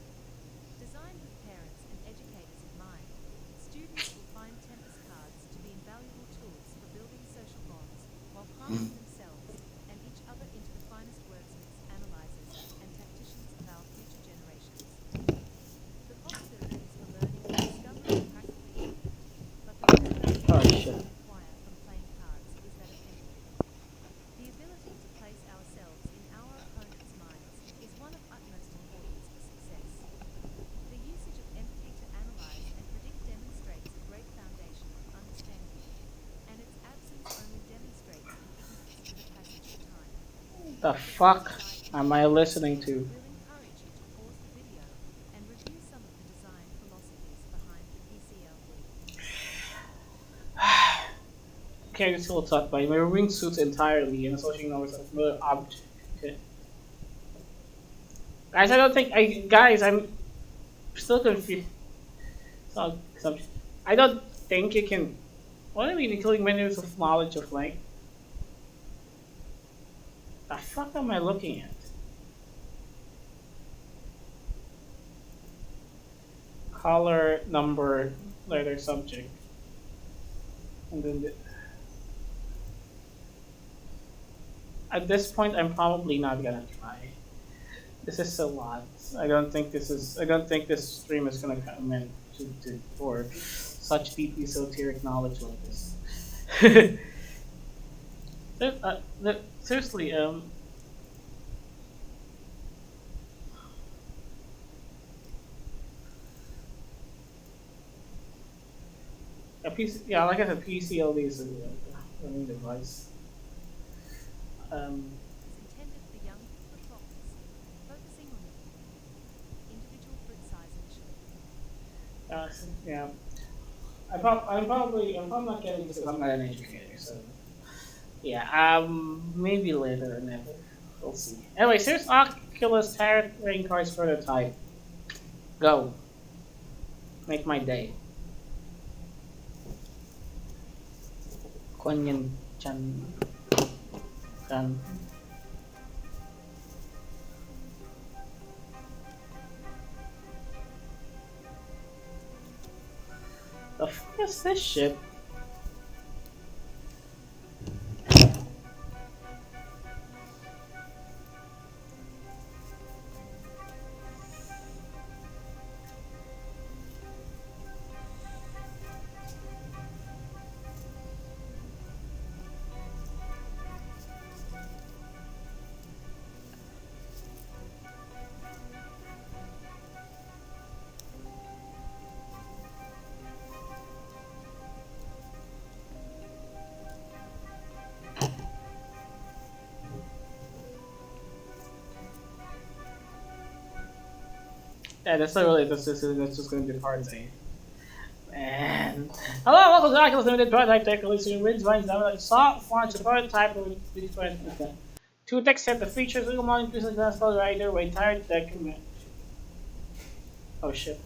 Designed with parents and educators in mind, students will find Tempest cards to be invaluable tools for building social bonds while crafting themselves and each other into the finest wordsmiths, analyzers, and tacticians of our future generations. The possibilities for learning and discovery are practically infinite, but the most Oh valuable skill shit. we acquire from playing cards is that of empathy. The ability to place ourselves in our opponent's minds is one of utmost importance for success. The usage of empathy to analyze and predict demonstrates a great foundation of understanding, and its absence only demonstrates an ignorance to the passage of time. The Before we fuck dive into am the I details, listening to? we'll encourage you to pause the video and review some of the design philosophies behind the PCLD. Carry still taught by removing suits entirely and associating numbers of familiar object. Okay. Guys, I don't think I guys I'm still confused. So, I don't think you can. What do you mean, including menus of knowledge of like? The fuck am I looking at? Color, number, letter, subject, and then at this point, I'm probably not gonna try. This is a lot. I don't think this stream is gonna come in for such deep esoteric knowledge like this. Seriously, a PC, yeah, like I said, PCLD is a learning device. Um, Is intended for young fruit croppers, focusing on individual fruit size initially. yeah, I'm probably not getting this because I'm not an educator, so Yeah, maybe later or never. We'll see. Anyways, here's Oculus Tarot Trading Cards prototype. Go. Make my day. Kuan Yin Chan. Chan. The fuck is this shit? Yeah, that's not really. That's just gonna be part of it. And hello, welcome to Oculus Limited Prototype Tech Releasing Ridge Vines Down like soft launch a prototype of these two decks set the features legal model increasing glass color rider with entire deck command. Oh shit.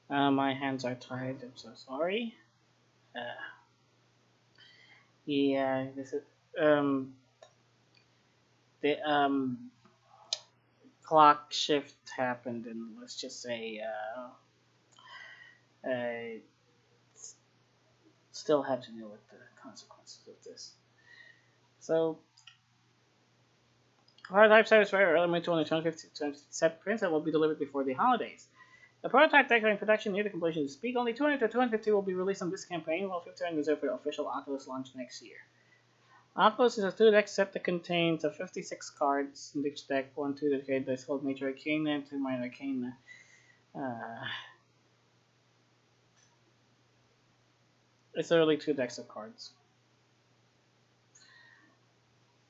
My hands are tied. I'm so sorry. Uh, yeah, this is um the clock shift happened, and let's just say I still have to deal with the consequences of this. So, prototype satisfied early May 2020 set prints that will be delivered before the holidays. The prototype deck in production near the completion of speak. Only 200 to 250 will be released on this campaign, while 50 are reserved for the official Oculus launch next year. Oculus is a two-deck set that contains 56 cards in each deck, 1-2 dedicated to called Major Arcana and 2 Minor Arcana. Uh, it's literally two decks of cards.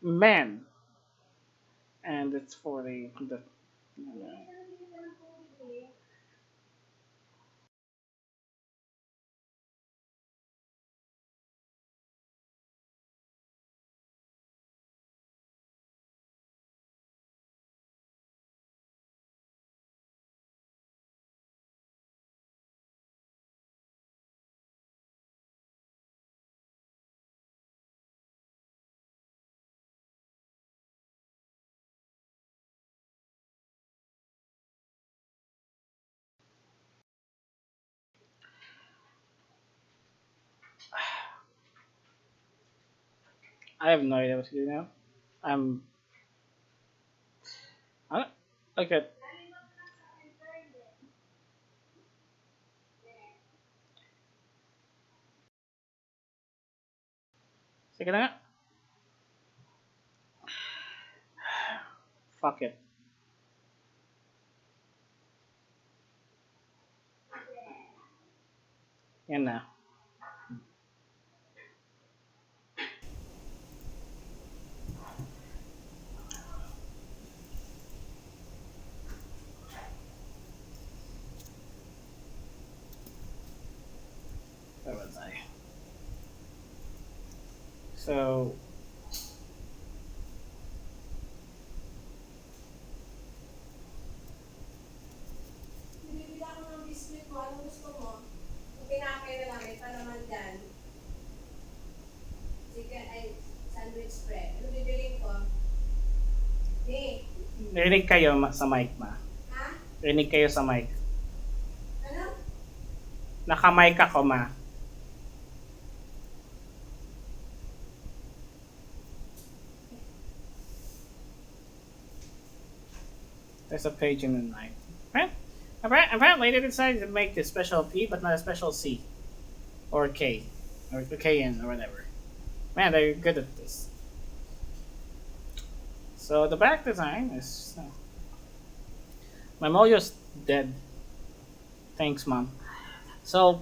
Man! And it's for the I have no idea what to do now. I'm. I don't, okay. Sige na nga. Fuck it. Yan na. Where was I? So, Bibili ako ng biscuit mo. Anong gusto mo? Kung pinakay na lang, ito naman dyan. Chicken, ay, sandwich spread. Ano bibiling ko? Ni, rinig kayo sa mic ma. ha? Rinig kayo sa mic. Ano? Nakamay ka, koma. There's a page in the night. Apparently, they decided to make a special P, but not a special C. Or K. Or KN, or whatever. Man, they're good at this. So the back design is... my Mojo's dead. Thanks, Mom. So,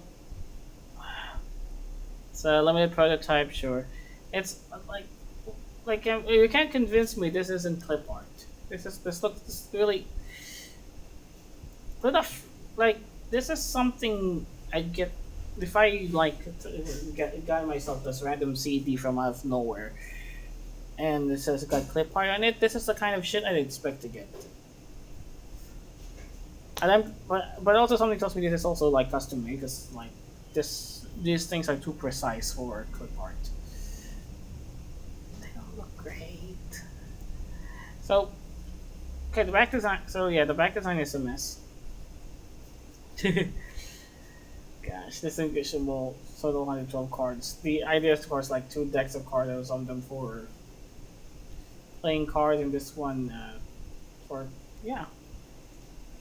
it's a limited prototype, sure. It's you can't convince me this isn't clip art. This really but like this is something I get if I got myself this random CD from out of nowhere and it says got clip art on it. This is the kind of shit I'd expect to get. And but also something tells me this is also like custom made because like these things are too precise for clip art. They don't look great. So okay, the back design. So yeah, the back design is a mess. Gosh, distinguishable total 112 cards. The idea is, of course, like two decks of cards, some of them for playing cards, and this one for yeah,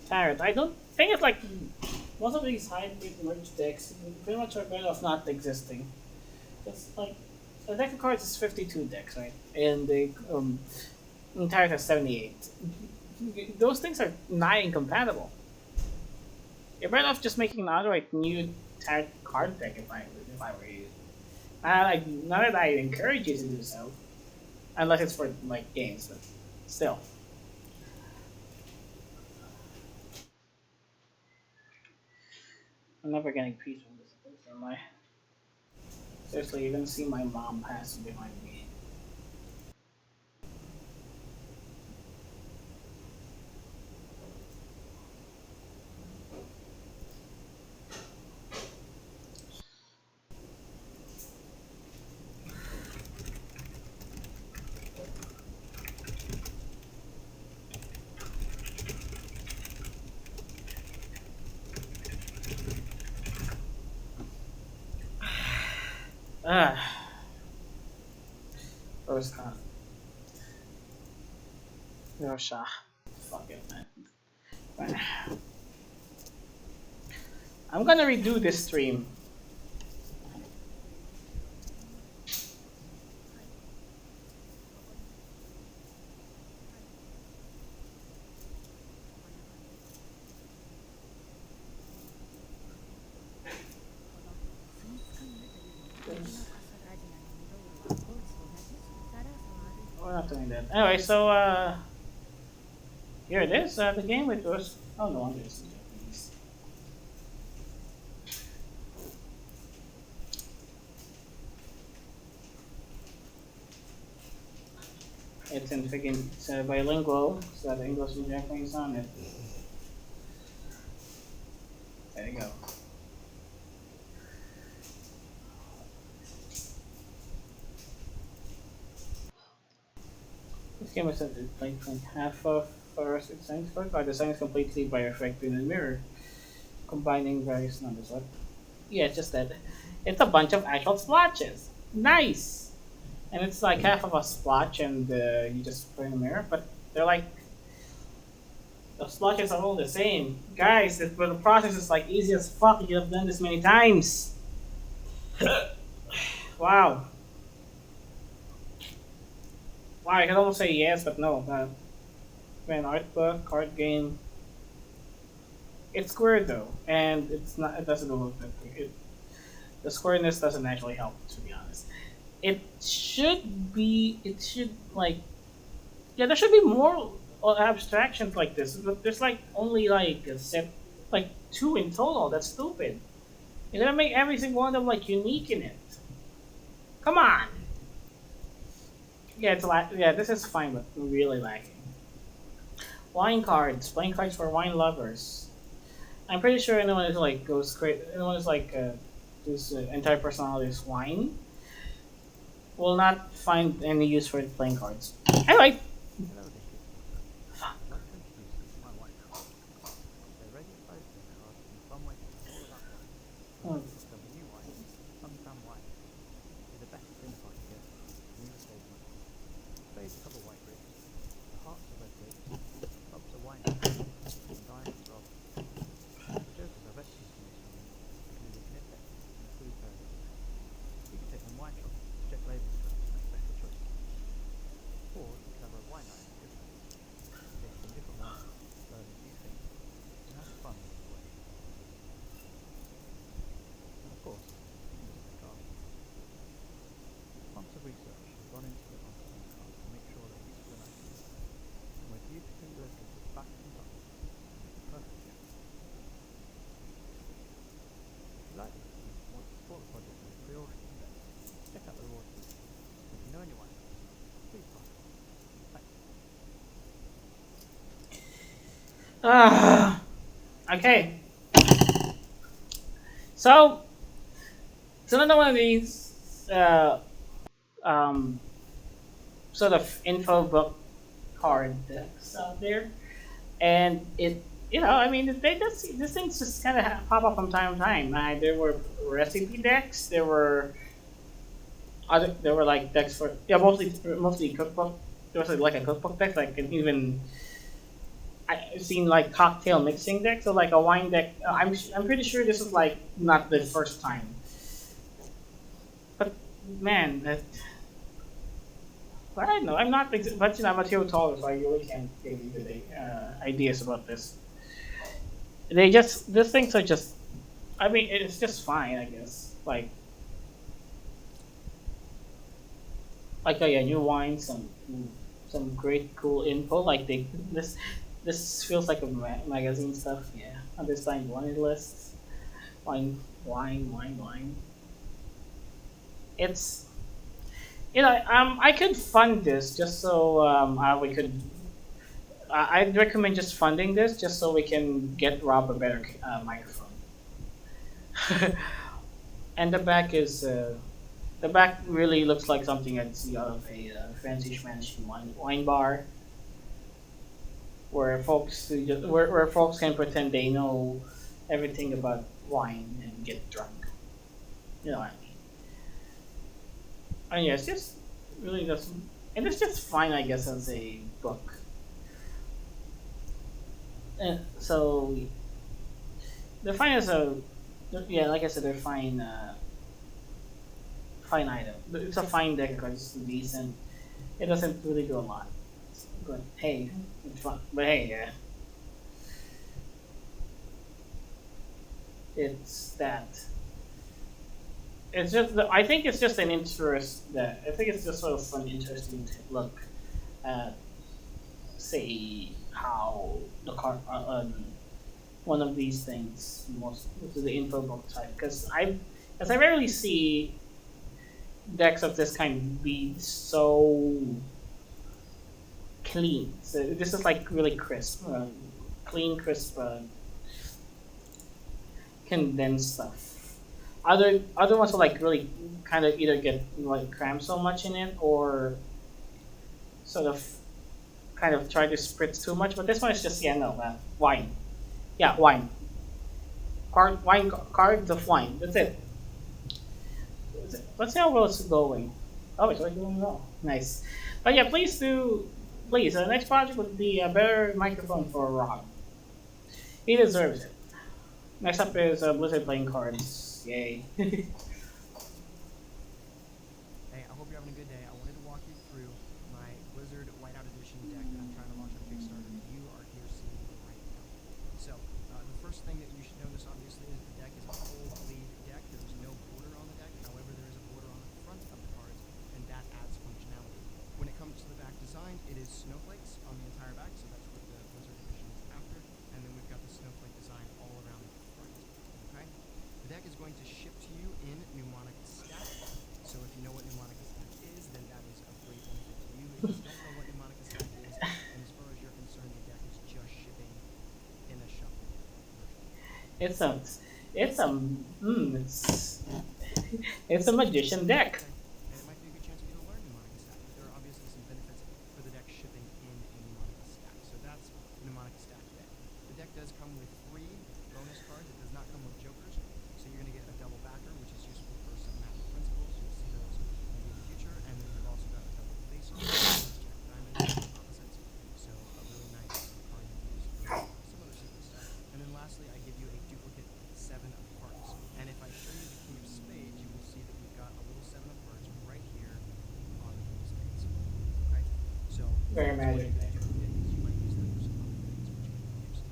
tarot. I don't think it's like most of these hybrid merge decks pretty much are better off not existing. It's like a deck of cards is 52 decks, right? And the tarot has 78. Those things are nigh incompatible. You're better off just making an outright new tarot card deck if I were you. Not that I encourage you to do so, unless it's for like games, but still. I'm never getting peace from this place, am I? Seriously, you're gonna see my mom passing behind me. Ah, Roshan. Rosha. Fuck it, man. Fine. I'm gonna redo this stream. We're not doing that. Anyway, so here it is. The game with us. Oh no, I'm just in Japanese. It's in freaking bilingual, so the English and Japanese on it. There you go. This game is like half of first its science book. Are designed completely by reflecting in the mirror, combining various numbers. What? Yeah, it's just that. It's a bunch of actual splotches. Nice! And it's like half of a splotch and you just put in a mirror, but they're like the splotches are all the same. Guys, but the process is like easy as fuck. You have done this many times. Wow. Wow, I can almost say yes, but no. Man, art book, card game. It's square though, and it's not. It doesn't look that good. The squareness doesn't actually help, to be honest. It should be. It should like. Yeah, there should be more abstractions like this. But there's like only like a set, like two in total. That's stupid. You're gonna make every single one of them like unique in it. Come on. Yeah, yeah, this is fine, but really lacking. Wine cards, playing cards for wine lovers. I'm pretty sure anyone is like goes crazy. Anyone is like whose entire personality is wine will not find any use for playing cards. Anyway, fuck. Ah, okay. So it's another one of these um, sort of info book card decks out there, and I mean, they just these things just kind of pop up from time to time. There were recipe decks. There were like decks for mostly cookbook. There was like a cookbook deck. Like and even I've seen like cocktail mixing decks or like a wine deck. I'm pretty sure this is like not the first time. But man, I don't know. I'm not, but I'm a Theo taller, so I really can't give you good ideas about this. These things are just. I mean, it's just fine, I guess. Like yeah, new wine, some great cool info. Like this feels like a magazine stuff. Yeah, understand wine lists, wine. It's I could fund this just so we could. I'd recommend just funding this just so we can get Rob a better microphone. And the back really looks like something I'd see out of a fancy schmancy wine bar where folks can pretend they know everything about wine and get drunk. You know what I mean? And yeah, it's just really doesn't, and it's just fine, I guess, as a book. And so they're fine as a yeah, like I said, they're fine. Fine item. It's a fine deck because it's decent. It doesn't really do a lot. But hey, it's fun. But hey, yeah, it's that. It's just. I think it's just an interest that I think it's just sort of fun, interesting to look at. Say how the card one of these things most to the info book type because I rarely see decks of this kind be so clean. So this is like really crisp, clean, crisp, condensed stuff. Other ones will like really kind of either get like crammed so much in it or sort of kind of try to spritz too much. But this one is just yeah no wine. Yeah, wine. Cards of wine. That's it. Let's see how well it's going. Oh, it's already going well. Nice. But yeah, please. Next project would be a better microphone for Rob. He deserves it. Next up is Blizzard playing cards. Yay. Hey, I hope you're having a good day. I wanted to walk you through my Blizzard Whiteout Edition deck that I'm trying to launch on Kickstarter that you are here seeing right now. So, the first thing that you should notice, obviously, is the deck is a full bleed deck. There is no border on the deck. However, there is a border on the front of the cards, and that adds functionality. When it comes to the back design, it is snowflakes on the entire back, so that's what the Blizzard Edition is after. And then we've got the snowflake design all around the front. Okay? The deck is going to ship to you in Mnemonic Stack. So if you know what Mnemonic Stack is, then that is a great benefit to you. If you don't know what Mnemonic Stack is, and as far as you're concerned, the deck is just shipping in a shuffle version. it's a it's a it's it's a magician deck. Okay? And it might be a good chance for you to learn Mnemonic Stack. But there are obviously some benefits for the deck shipping in a Mnemonic Stack. So that's Mnemonic Stack deck. The deck does come with 3 bonus cards. It does not come with jokers. So you're going to get a double backer, which is useful for some magic principles. You'll see those maybe in the future. And then you've also got a double facer, Jack Diamond, opposites. So a really nice card you can use for some other simple stuff. And then lastly, I give you a duplicate 7 of hearts. And if I show you the King of Spades, you will see that we've got a little 7 of hearts right here on the King of Spades. Okay? So Very that's why magic you deck. duplicate because you might use them for some other things which you can use in the future.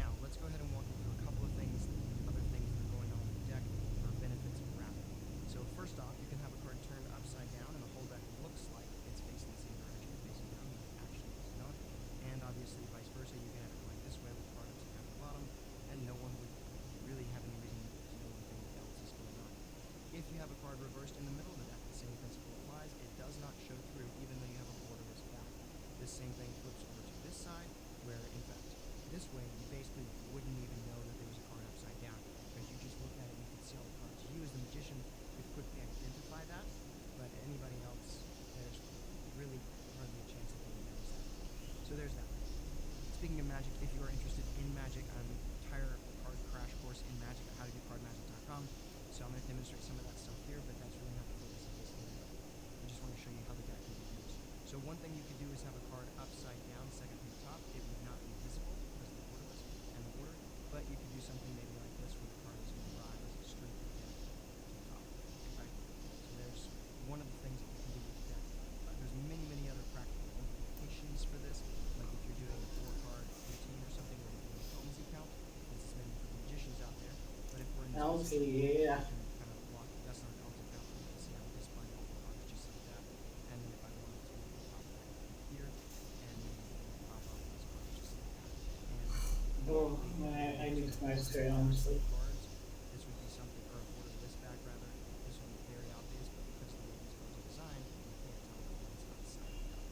Now, let's go ahead and walk you through a couple of things, other things that are going on in the deck for benefits of wrapping. So first off, you can have a card turned upside down and the whole deck looks like it's facing the same direction facing down, but it actually is not. And obviously vice versa, you can have it going this way with the card upside down at the bottom, and no one would really have any reason to know anything else is going on. If you have a card reversed in the middle of the deck, the same principle applies. It does not show through even though you have a borderless back. This same thing flips over to this side, where in fact This way, you basically wouldn't even know that there was a card upside down because you just look at it and you can see all the cards. You as the magician could quickly identify that, but anybody else, there's really hardly a chance that they would notice that. So there's that. Speaking of magic, if you are interested in magic, I have an entire card crash course in magic at howtodocardmagic.com. So I'm going to demonstrate some of that stuff here, but that's really not the focus of this video. I just want to show you how the deck can be used. So one thing you could do is have a card upside down, second from the top. It would not be visible because of the borderless and the border, but you could do something maybe like this where the card is going to rise straight from the deck to the top. Right? So there's one of the things that you can do with the deck. There's many, many other practical implications for this. Like if you're doing a four-card routine or something where you're doing an easy count, this is maybe for the magicians out there. But if we're in this Okay, yeah. I can kind of block. That's not an easy count. You can see I'm displaying all the cards just like that. And then if I wanted to pop that here, and then pop off those cards just like that. And Oh, normally, I need to if master you honestly. cards, this would be something, or a border list back rather. This would be very obvious, but because of the way these cards are designed, you can't tell that one's outside down.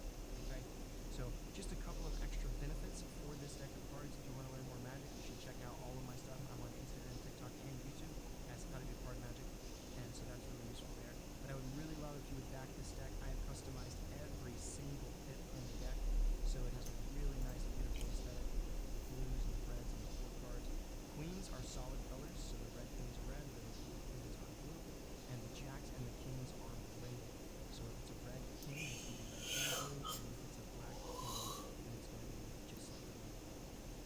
Okay? So just a couple of extra benefits for this deck of cards. If you want to learn more magic, you should check out all of my stuff. I'm on Instagram, TikTok, and YouTube as How to Do Card Magic, and so that's really useful there. But I would really love if you would back this deck. I have customized every single pip in the deck, so it has a really nice, beautiful aesthetic with the blues and the reds and the four cards. Queens are solid colors, so the red queens are red, the blue queens are blue, and the jacks and the kings are graded. So if it's a red king, it's going to be red and blue, and if it's a black king, then it's going to be just like the red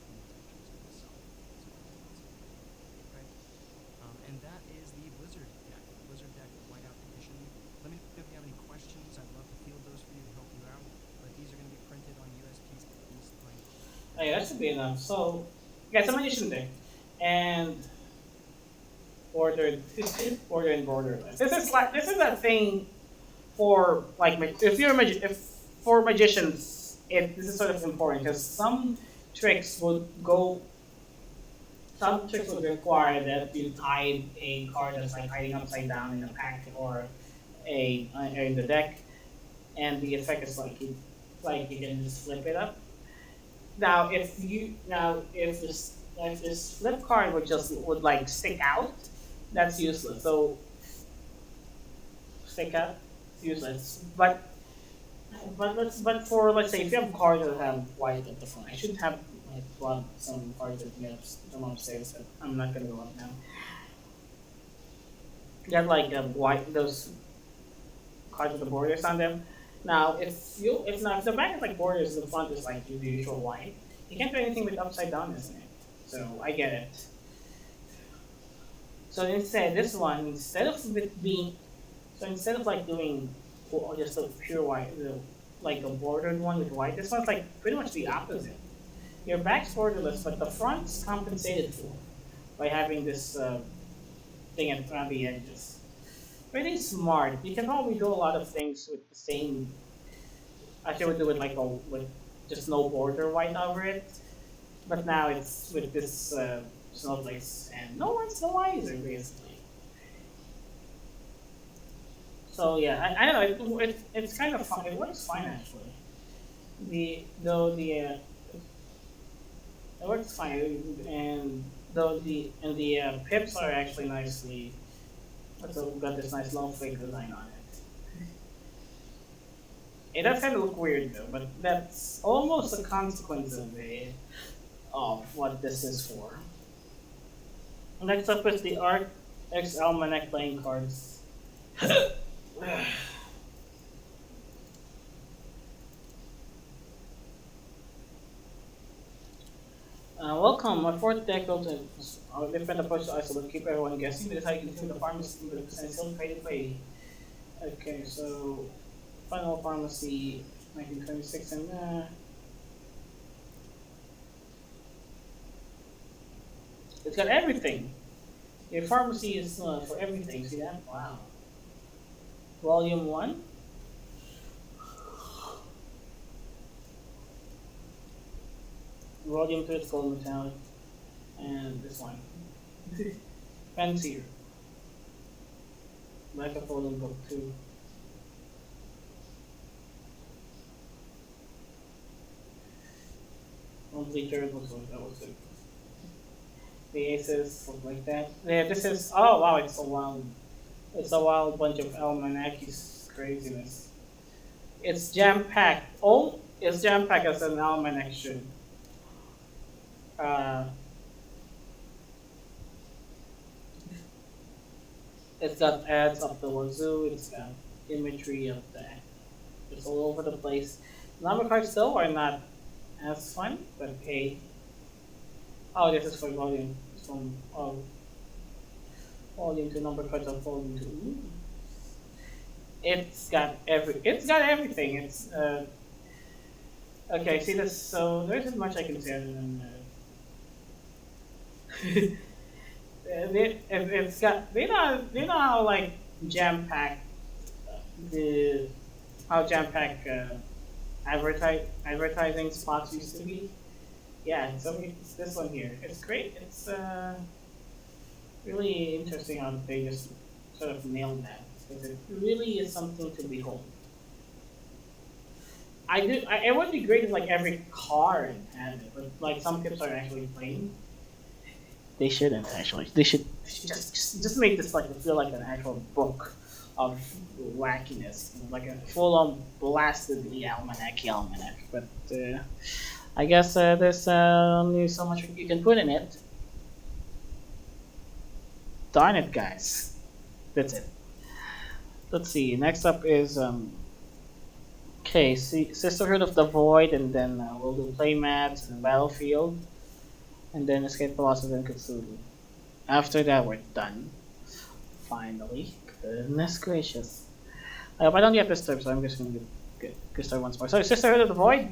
queen. And it's actually just going to be solid. So that's it. Okay? And that is the Blizzard deck. Blizzard deck Whiteout Edition. Let me know if you have any questions. I'd love to field those for you to help you out. But these are going to be printed on USP's East Lane. Hey, that should be enough. So, yeah, some addition there. And ordered borderless. This is a thing for like if you're if for magicians, this is sort of important because tricks would go some tricks would require that you tie a card that's like hiding upside down in a pack or in the deck, and the effect is like you can just flip it up. If this flip card would like stick out, that's useless. So stick out, it's useless. But for let's say if you have cards that have white at the front, I should have like some cards that have some upstairs, but I'm not gonna go up now. You have like white those cards with the borders on them. Now if the back is like borders, the front is like the usual white. You can't do anything with upside down, isn't it? So I get it. So instead, this one instead of like doing just a pure white, like a bordered one with white, this one's like pretty much the opposite. Your back's borderless, but the front's compensated for by having this thing around the edges. Pretty smart. You can probably do a lot of things with the same. Actually, would do it like with just no border white over it. But now it's with this snowflakes, and no one's the wiser basically. So yeah, I don't know. It's kind of fun. It works fine actually. The though the It works fine, and the pips are actually nicely. So we've got this nice long flake design on it. It does kind of look weird though, but that's almost a consequence of what this is for. Next up is the Arc X Almanac playing cards. Welcome, my fourth deck built in a different approach to isolate, keep everyone guessing. This is how you continue the pharmacy with a percent still traded way. Okay, so Final Pharmacy 1926 and it's got everything. Your pharmacy is for everything, see that? Wow. Volume 1. Volume 2 is gold metallic. And this one. Fancier. Like a volume book 2. Monthly journals, so that was the aces, stuff like that. Yeah, this is, oh wow, it's a wild bunch of almanacs craziness. It's jam packed. Oh, it's jam packed as an almanac should. Uh, it's got ads of the wazoo. It's got imagery of that. It's all over the place. Number cards though are not as fun, but hey. Oh, this is for volume. It's from volume to number cards of volume two. Ooh. It's got everything. It's okay. See this? So there's as much I can say. Other than, it's got they know how like jam packed the how jam packed advertising spots used to be. Yeah, so it's this one here. It's great. It's really interesting how they just sort of nailed that because it really is something to behold. It would be great if like every card had it, but like some tips are actually plain. They shouldn't actually. They should just make this like feel like an actual book of wackiness, like a full-on blasted almanac. But I guess there's only so much you can put in it. Darn it, guys. That's it. Let's see. Next up is okay, Sisterhood of the Void, and then we'll do playmats and Battlefield, and then Escape Philosophy and Cthulhu. After that, we're done. Finally. Goodness gracious. I don't get this term, so I'm just gonna get start once more. So, Sisterhood of the Void.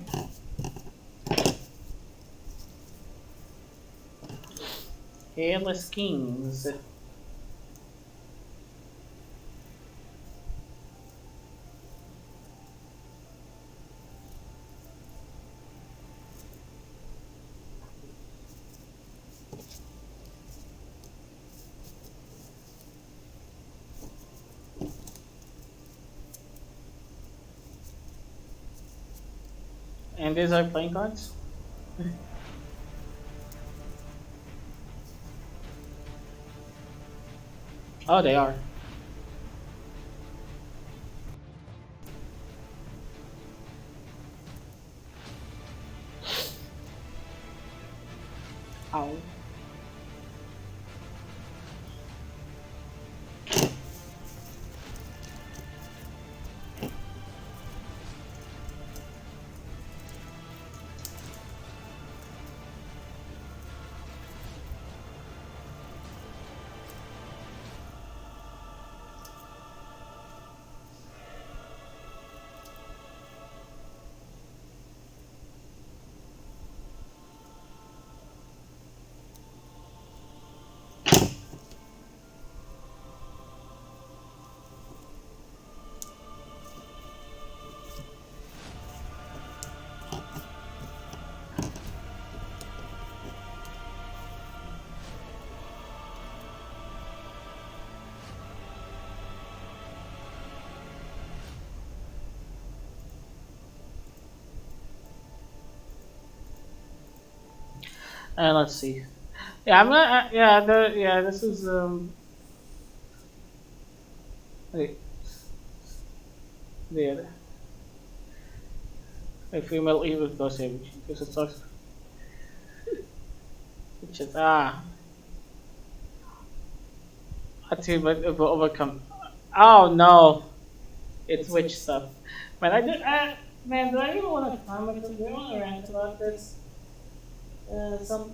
Hairless Kings. And these are playing cards? Oh, they are. Ow. Let's see. Yeah, I'm not. Yeah, yeah. This is wait, there. A female evil gossip because it talks. Which is achieve but overcome. Oh no, it's witch stuff. Man, man, do I even want to comment? Do I want to rant about this? Some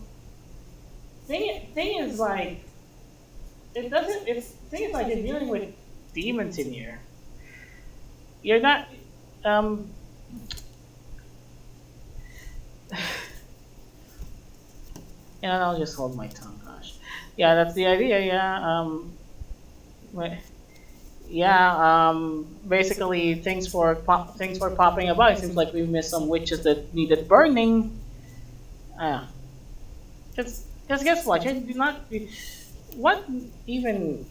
thing is like it doesn't. It's thing is like you're dealing with demons in here. You're not. Um. Yeah, I'll just hold my tongue. Gosh. Yeah, that's the idea. Yeah. Wait. Yeah. Basically, things for popping about. It seems like we missed some witches that needed burning. Ah. Just guess what? You do not. What even?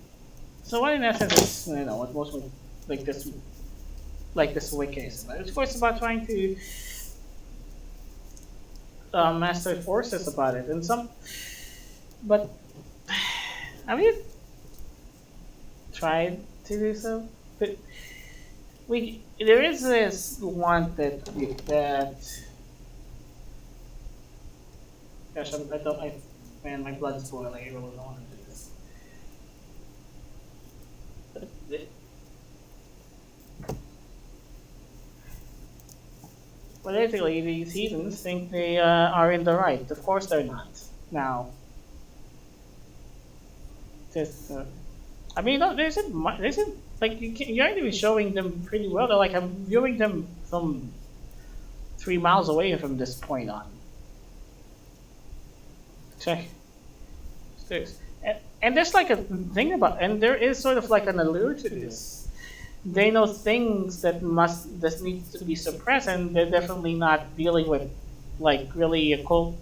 So what in essence is what most like this wiki is about? Of course, it's about trying to master forces about it, and some. But have you tried to do so? But we there is this one that. Gosh, I don't. Man, my blood's boiling. I really don't want to do this. Politically, these heathens think they are in the right. Of course, they're not. Now, just I mean, no, there isn't like you're even showing them pretty well. They're like I'm viewing them from 3 miles away from this point on. Check. And there's like a thing about, and there is sort of like an allure to this. They know things that needs to be suppressed, and they're definitely not dealing with like really a cold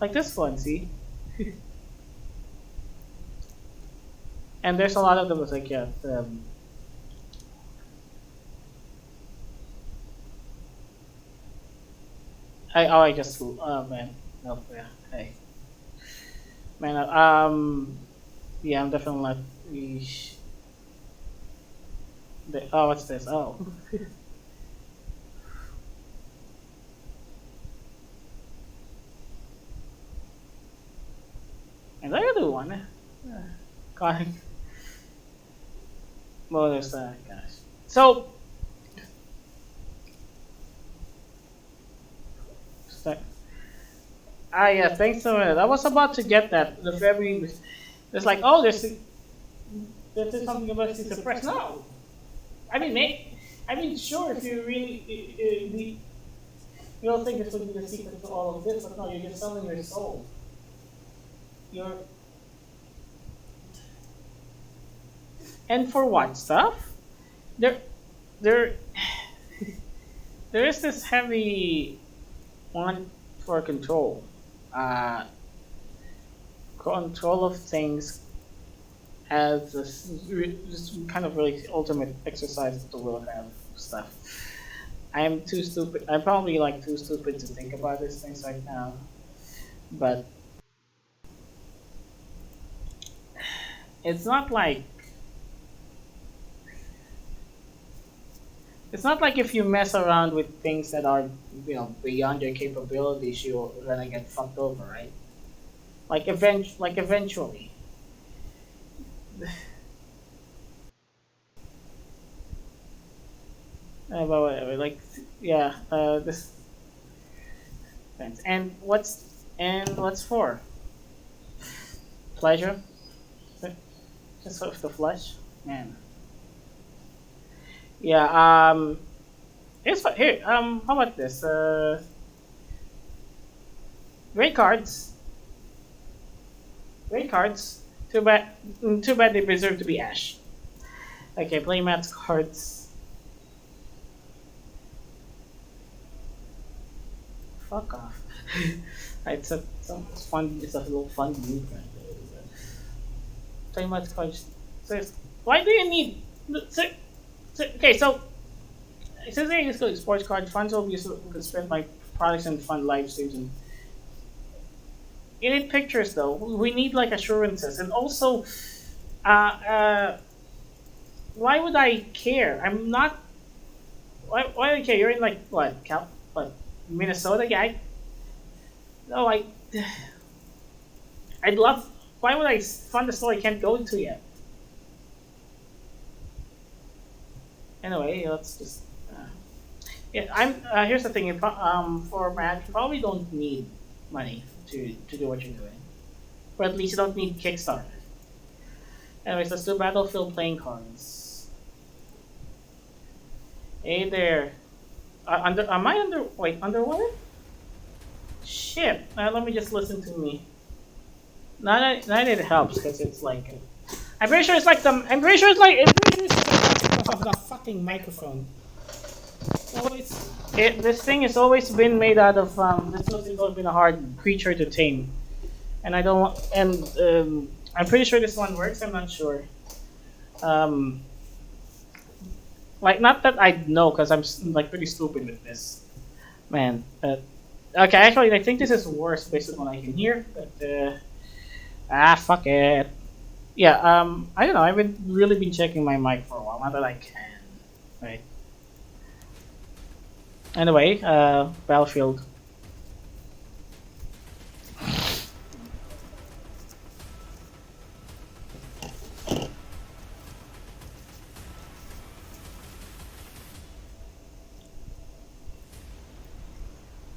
like this one. See, and there's a lot of them. Was like yeah. I just oh man no yeah hey man yeah I'm definitely not. Eesh. Oh, what's this? Oh. And the other one. God. Well, there's that, gosh. So. Yeah, thanks a minute. I was about to get that. The very. It's like, oh, there's something about to suppress. No! I mean, sure, if you really. You don't think this would be the secret to all of this, but no, you're just selling your soul. You're. And for what stuff? There, there, there is this heavy want for control. Uh, Control of things as this kind of really ultimate exercise to will have stuff. I am too stupid. I'm probably like too stupid to think about these things right now, but it's not like it's not like if you mess around with things that are beyond your capabilities, you're gonna get fucked over, right? Like eventually. But whatever, like yeah, this thanks. And what's for pleasure? Just sort of the flesh, man. Yeah. Here's here. How about this? Great cards. Great cards. Too bad. Too bad they deserve to be ash. Okay, playmat's cards. Fuck off. It's a it's fun. It's a little fun move right there. Playmat's cards. So why do you need? So, okay, so since I use sports card funds, will be used to spend my products and fund live streams and you need pictures though. We need like assurances, and also, uh, uh, why would I care? I'm not. Why do I care? You're in like what Minnesota, guy? No, I'd love. Why would I fund the store I can't go to yet? Anyway, let's just. Yeah, I'm. Here's the thing. For Matt, you probably don't need money to do what you're doing, or at least you don't need Kickstarter. Anyways, let's do Battlefield playing cards. Hey there. Am I under? Wait, underwater? Shit. Let me just listen to me. Not it helps because it's like. I'm pretty sure it's like the. I'm pretty sure it's like. I'm pretty sure it's like the fucking microphone. This thing has always been made out of this has always been a hard creature to tame, and I don't want. And I'm pretty sure this one works. I'm not sure. Um, like not that I know, because I'm like pretty stupid with this, man. Okay, actually, I think this is worse based on what I can hear. But fuck it. Yeah. I don't know. I've been really been checking my mic for a while. Not that I can. Right. Anyway, Battlefield.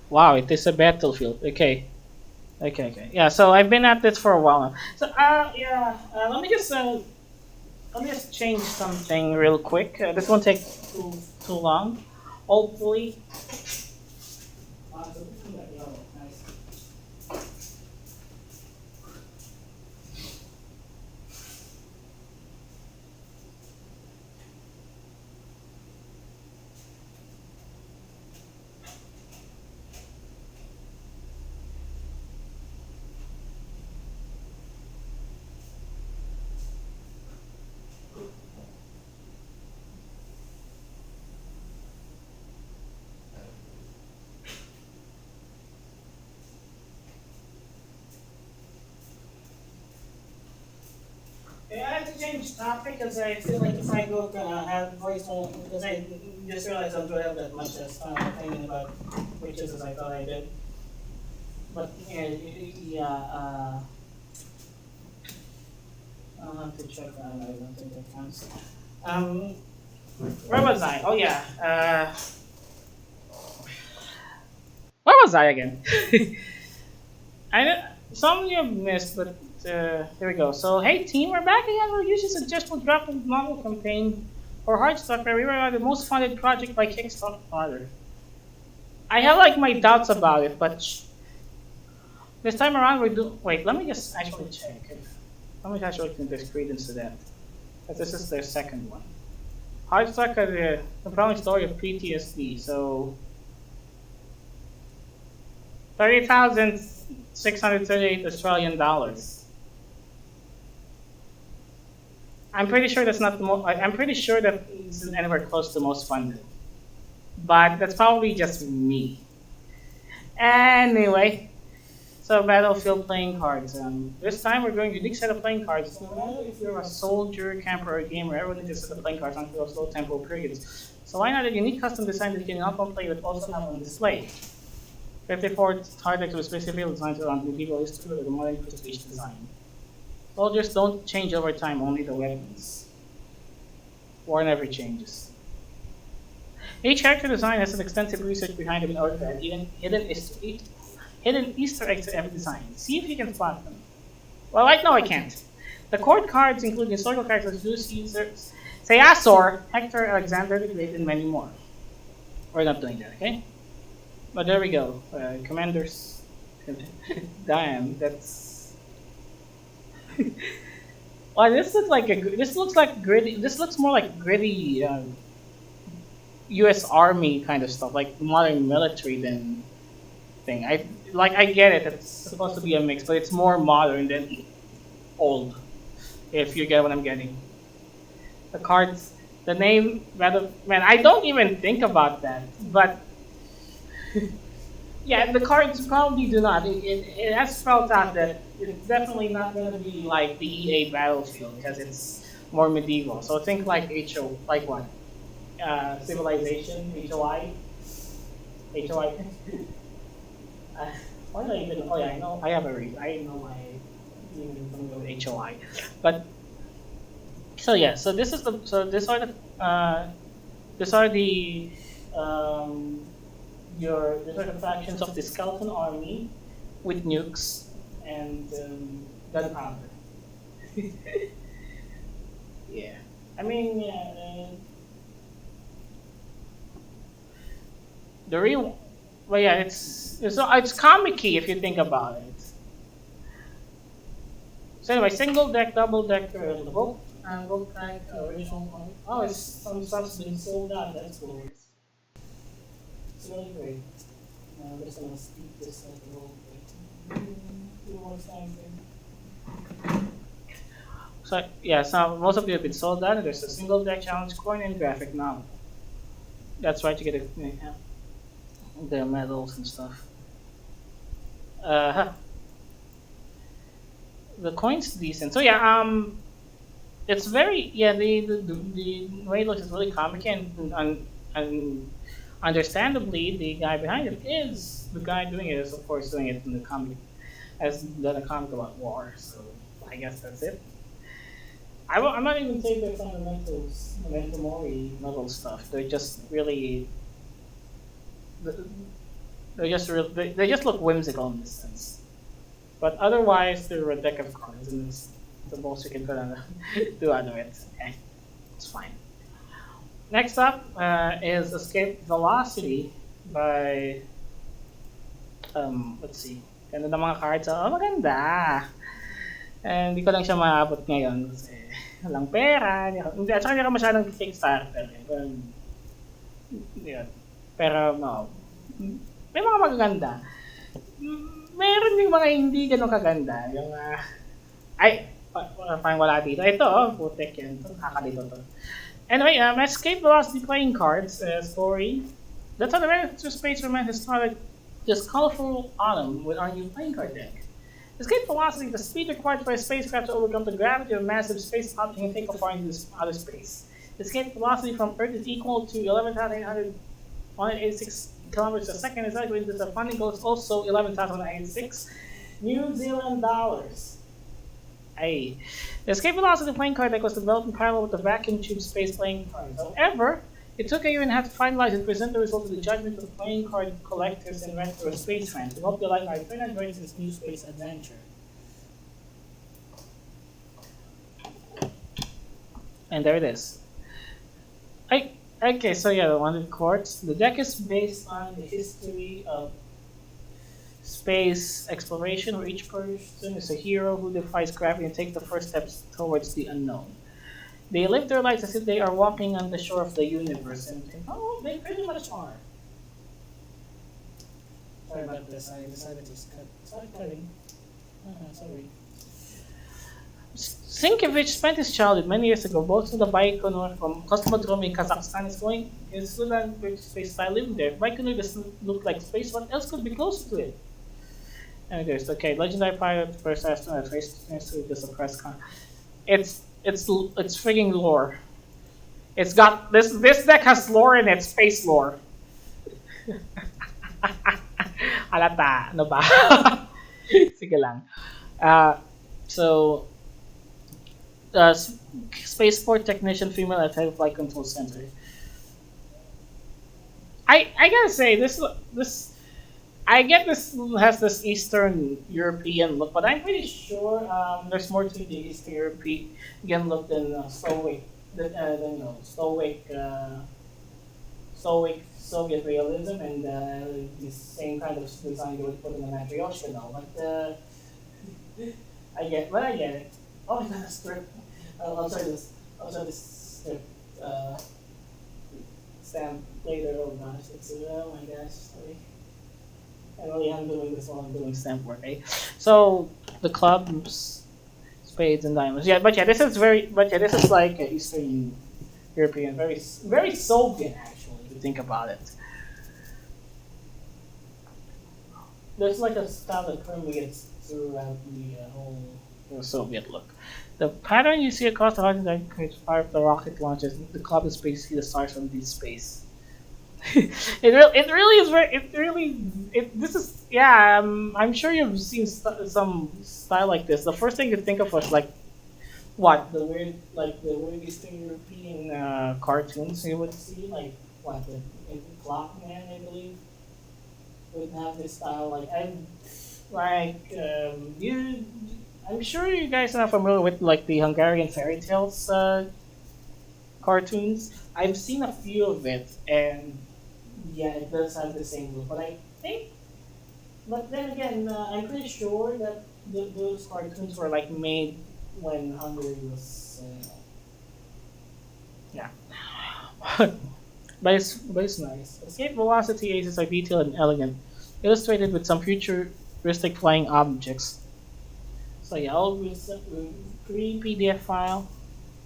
Wow, it is a battlefield. Okay. Okay, okay. Yeah, so I've been at this for a while now. So, yeah, let me just change something real quick. This won't take too long. Hopefully. Yeah, I have to change topic because I feel like if I go have voice on, because I just realized I don't have that much as thinking about witches as I thought I did. But yeah, yeah, I'll have to check that. I don't think that counts. Um, where was I? Oh yeah. Where was I again? I don't, some you have missed, but here we go. So hey team, we're back again. We'll usually suggest we'll drop a novel campaign for Heartstopper. We were the most funded project by Kickstarter. I have like my doubts about it, but this time around we do. Wait, let me just actually check. Let me actually think there's credence to that. Because this is their second one. Heartstopper, the compelling story of PTSD. So 30,638 Australian dollars. I'm pretty sure that's not the most. I'm pretty sure that isn't anywhere close to the most funded. But that's probably just me. Anyway, so Battlefield playing cards. This time we're going unique set of playing cards. No matter if you're a soldier, camper, or gamer, everyone needs a set of playing cards until those low tempo periods. So why not a unique custom design that you can not only play but also have on display? 54 targets was specifically designed around medieval history with a modern prestige design. Soldiers don't change over time, only the weapons. War never changes. Each character design has an extensive research behind it in order to add hidden Easter eggs to every design. See if you can spot them. Well, no, I can't. The court cards include historical characters Julius Caesar, Caesar, Hector, Alexander the Great, and many more. We're not doing that, okay? But there we go. Commanders. Damn, that's. Well, this looks like this looks like gritty. This looks more like gritty U.S. Army kind of stuff, like modern military than thing. I get it. It's supposed to be a mix, but it's more modern than old. If you get what I'm getting. The cards, the name, rather, man, I don't even think about that, but. Yeah, the cards probably do not. It has spelled out that it's definitely not going to be like the EA Battlefield because it's more medieval. So think like like what? Civilization, HOI? HOI? Why do I even, oh yeah, I know, I have a reason. I know my, even familiar with HOI. But, so yeah, so this is the, so these are the, these are the factions of the skeleton army with nukes and gunpowder. Yeah, I mean, yeah, the real, well, yeah, it's comic-y if you think about it. So anyway, single deck, double deck, both and both tank original one. Oh, it's some stuff's been sold out. That's cool. It's really great. I'm just gonna speak this like a little bit. Two more times. So yeah, so most of you have been sold out. There's a single deck challenge coin and graphic novel. That's right, you get the medals and stuff. Uh, the coin's decent. So yeah, it's very yeah the way it looks is really comic and understandably the guy behind it is the guy doing it is of course doing it in the comic has done a comic about war. So I guess that's it. I'm not even saying they're fundamentals, memento mori level stuff. They're just really they just look whimsical in this sense. But otherwise, they're a deck of cards, and it's the most you can put on do out of it. Okay, it's fine. Next up is Escape Velocity by let's see. Ganda ng mga cards. Oh, maganda. And hindi ko lang siya maabot ngayon kasi walang pera. Hindi, at saka hindi ako masyadong Kickstarter. Pero, yun. Pero, no. May mga magaganda. Meron yung mga hindi ganun kaganda. Yung, ay, parang wala dito. Ito, oh, putek yan. Ito, kakalito to. Anyway, Escape Velocity playing cards, story. That's how the very space romance has started this colorful autumn with our new playing card deck. Escape velocity, the speed required for a spacecraft to overcome the gravity of a massive space object and take off into outer space. Escape velocity from Earth is equal to 11,886 kilometers a second. Exactly, the funding goal is also 11,886 New Zealand dollars. Hey, the escape velocity playing card deck was developed in parallel with the vacuum tube space playing cards. However, it took a year and a half to finalize and present the results of the judgment of playing card collectors and retro space fans. We hope you like our third joins this new space adventure. And there it is. Okay, so yeah, the one in courts. The deck is based on the history of space exploration, where each person is a hero who defies gravity and takes the first steps towards the unknown. They live their lives as if they are walking on the shore of the universe, and oh, they pretty much are. Sorry about this, I decided to start cutting. Sorry. Sienkiewicz spent his childhood many years ago both to the Baikonur from Cosmodrome in Kazakhstan is Sudan British space style living there. Baikonur doesn't look like space, what else could be close to it? Anyways, okay, legendary pilot first astronaut faced with the suppressed con. It's frigging lore. It's got this deck has lore in it, space lore. Halata, ano ba? Sige lang. So spaceport technician female at head of flight control center. I gotta say this I get this has this Eastern European look, but I'm pretty sure there's more to the Eastern European look than stoic Soviet realism and the same kind of design they would put in the Matryoshka. But I get it. Oh, I got a script. I'll try this. Script stamp later. Oh gosh, oh my gosh, sorry. I really am doing this while I'm doing stamp work, eh? So the clubs, spades and diamonds. Yeah, but yeah, this is like Eastern European, very Soviet actually, if you think about it. There's like a style that currently gets throughout the whole Soviet look. The pattern you see across the horizon creates fire of the rocket launches. The club is basically the stars from deep space. This is yeah. I'm sure you've seen some style like this. The first thing you think of was like what the weird Eastern European cartoons you would see, like what the Clockman, I believe, would have this style. I'm sure you guys are not familiar with like the Hungarian fairy tales cartoons. I've seen a few of it, and yeah, it does have the same look. But then again, I'm pretty sure that those cartoons were like made when Hungary was, yeah. but it's nice. Escape velocity aces are detailed and elegant, illustrated with some futuristic flying objects. So yeah, I'll free PDF file.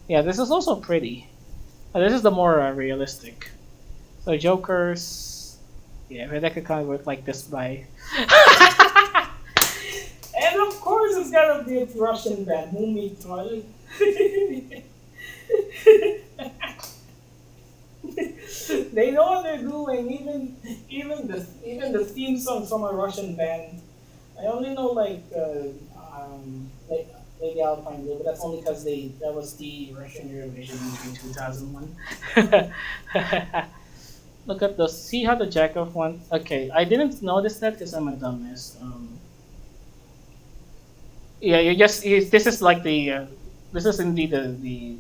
Yeah, this is also pretty. This is the more realistic. So Jokers, yeah, Rebecca kind of worked like this by. Everyone's got a bit Russian band. Mumi Troll. They know what they're doing. Even the theme song from a Russian band. I only know like Lady Alpine Blue, but that's only because they that was the Russian Eurovision in 2001. Look at those. See how the Jackov one. Okay, I didn't notice that because I'm a dumbass. Yeah, this is like this is indeed the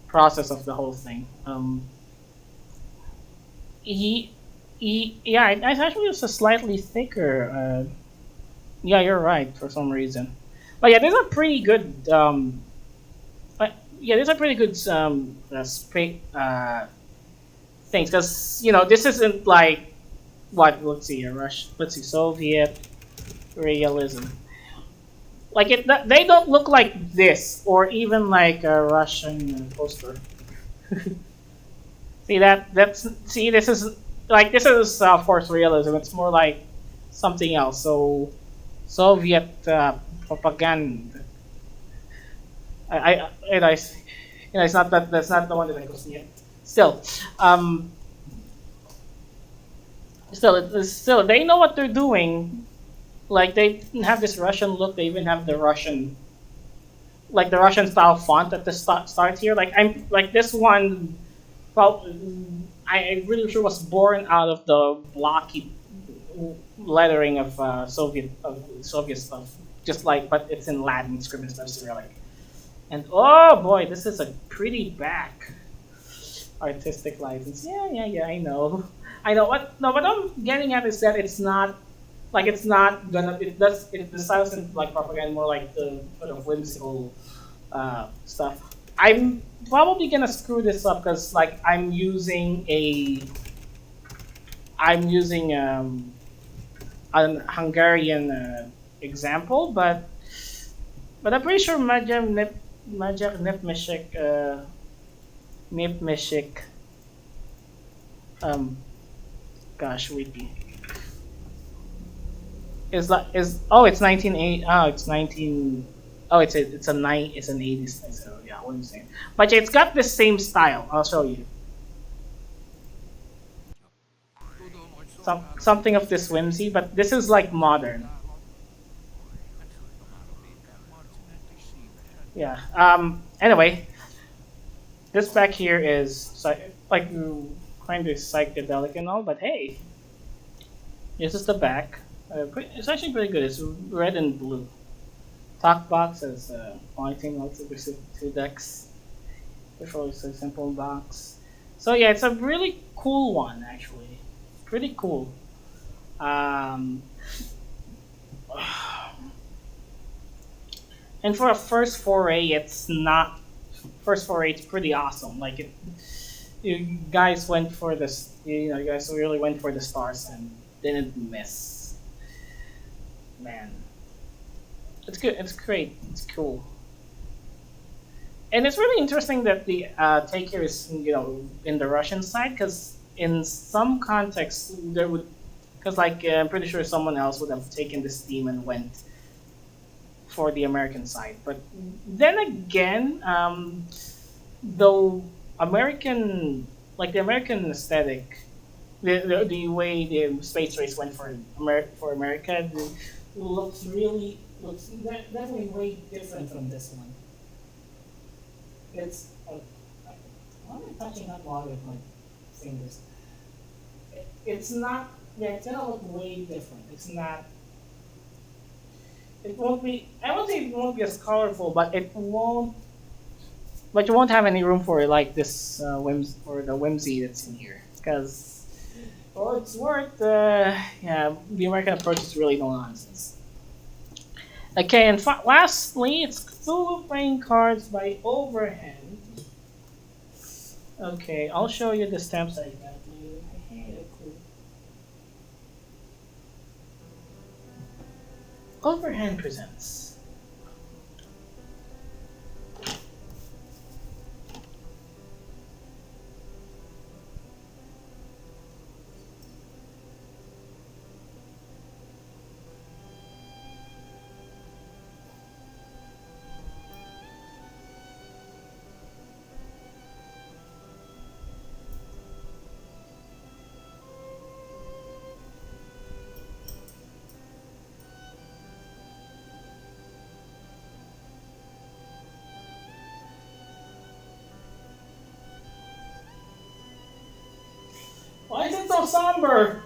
process of the whole thing. He, yeah, it's actually just a slightly thicker. Yeah, you're right for some reason. But yeah, these are pretty good. Yeah, these are pretty good things because this isn't like what let's see, let's see, Soviet realism. Like they don't look like this or even like a Russian poster. See this is this is forced realism. It's more like something else. So Soviet propaganda. And it's not that's not the one that I go see it. Still, um, still they know what they're doing. Like they have this Russian look. They even have the Russian the Russian style font at the start here. Like I'm like this one. Well, I really sure was born out of the blocky lettering of Soviet stuff. Just like, but it's in Latin script instead of Cyrillic. And oh boy, this is a pretty back artistic license. Yeah. I know. What I'm getting at is that it's not it's not gonna. The style isn't like propaganda, more like the sort of whimsical stuff. I'm probably gonna screw this up because I'm using an Hungarian example, but I'm pretty sure Magyar Népmesek um gosh wiki is oh it's 1980 oh it's 19 oh it's an 80s thing, so yeah, what I'm saying, but yeah, it's got the same style. I'll show you something of this whimsy, but this is like modern. Yeah. Anyway, this back here is like kind of psychedelic and all, but hey, this is the back. It's actually pretty good. It's red and blue. Talk box is pointing out to the two decks. Before it's a simple box. So yeah, it's a really cool one actually. Pretty cool. Um, and for a first foray, it's not first foray. It's pretty awesome. Like you guys went for this. You guys really went for the stars and didn't miss. Man, it's good. It's great. It's cool. And it's really interesting that the take here is in the Russian side because in some contexts there would because I'm pretty sure someone else would have taken this theme and went for the American side. But then again, though the American aesthetic, the way the space race went for America looks definitely way different from this one. It's why am I touching that water with my fingers? It's not. Yeah, it's gonna look way different. It's not. It won't be. I won't say it won't be as colorful, but it won't. But you won't have any room for like this the whimsy that's in here, because well, it's worth. Yeah, the American approach is really no nonsense. Okay, and lastly, it's Cthulhu playing cards by Overhand. Okay, I'll show you the stamps I got. Overhand presents. so somber.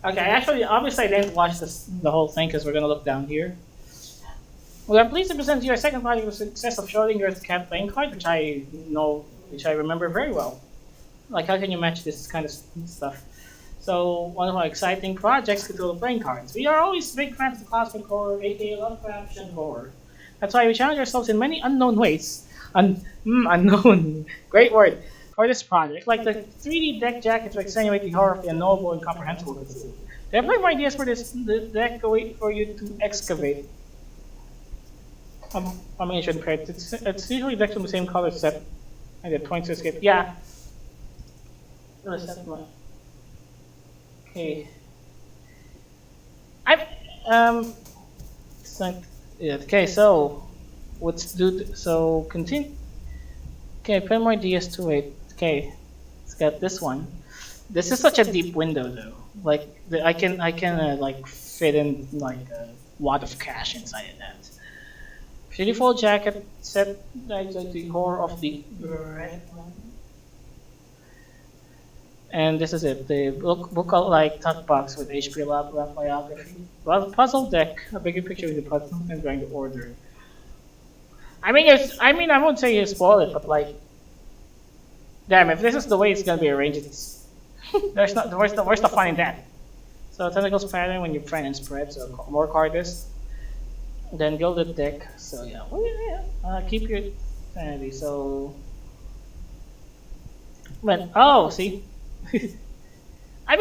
Okay, actually, obviously I didn't watch the whole thing because we're gonna look down here. We are pleased to present your second project with success of showing your cat playing card, which I remember very well. Like, how can you match this kind of stuff? So, one of our exciting projects, Cthulhu playing cards. We are always big fans of cosmic horror, aka Lovecraftian horror. That's why we challenge ourselves in many unknown ways. Unknown. Great word. For this project, like the 3D deck jacket to accentuate the horror of the unknowable and comprehensible Cthulhu. There are plenty more ideas for this the deck wait for you to excavate. I mean, it shouldn't hurt. It's usually decked from the same color set. And the points to escape. Yeah. Okay. I yeah, okay, so let's do so continue. Okay, put more DS to it. Okay, let's get this one. This is such a deep window though. Like I can like fit in like a lot of cash inside of that. Beautiful jacket set like the core of the red one. And this is it. The book like tuck box with HP Lovecraft biography. Well, puzzle deck. A bigger picture with the puzzle and trying to order. I won't say you spoil it, but like, damn, if this is the way it's gonna be arranged, it's where's the fun in that? So tentacles pattern when you try and spread, so more cardist. Then gilded deck. So yeah, well, yeah. Keep your sanity. So, but oh, see. I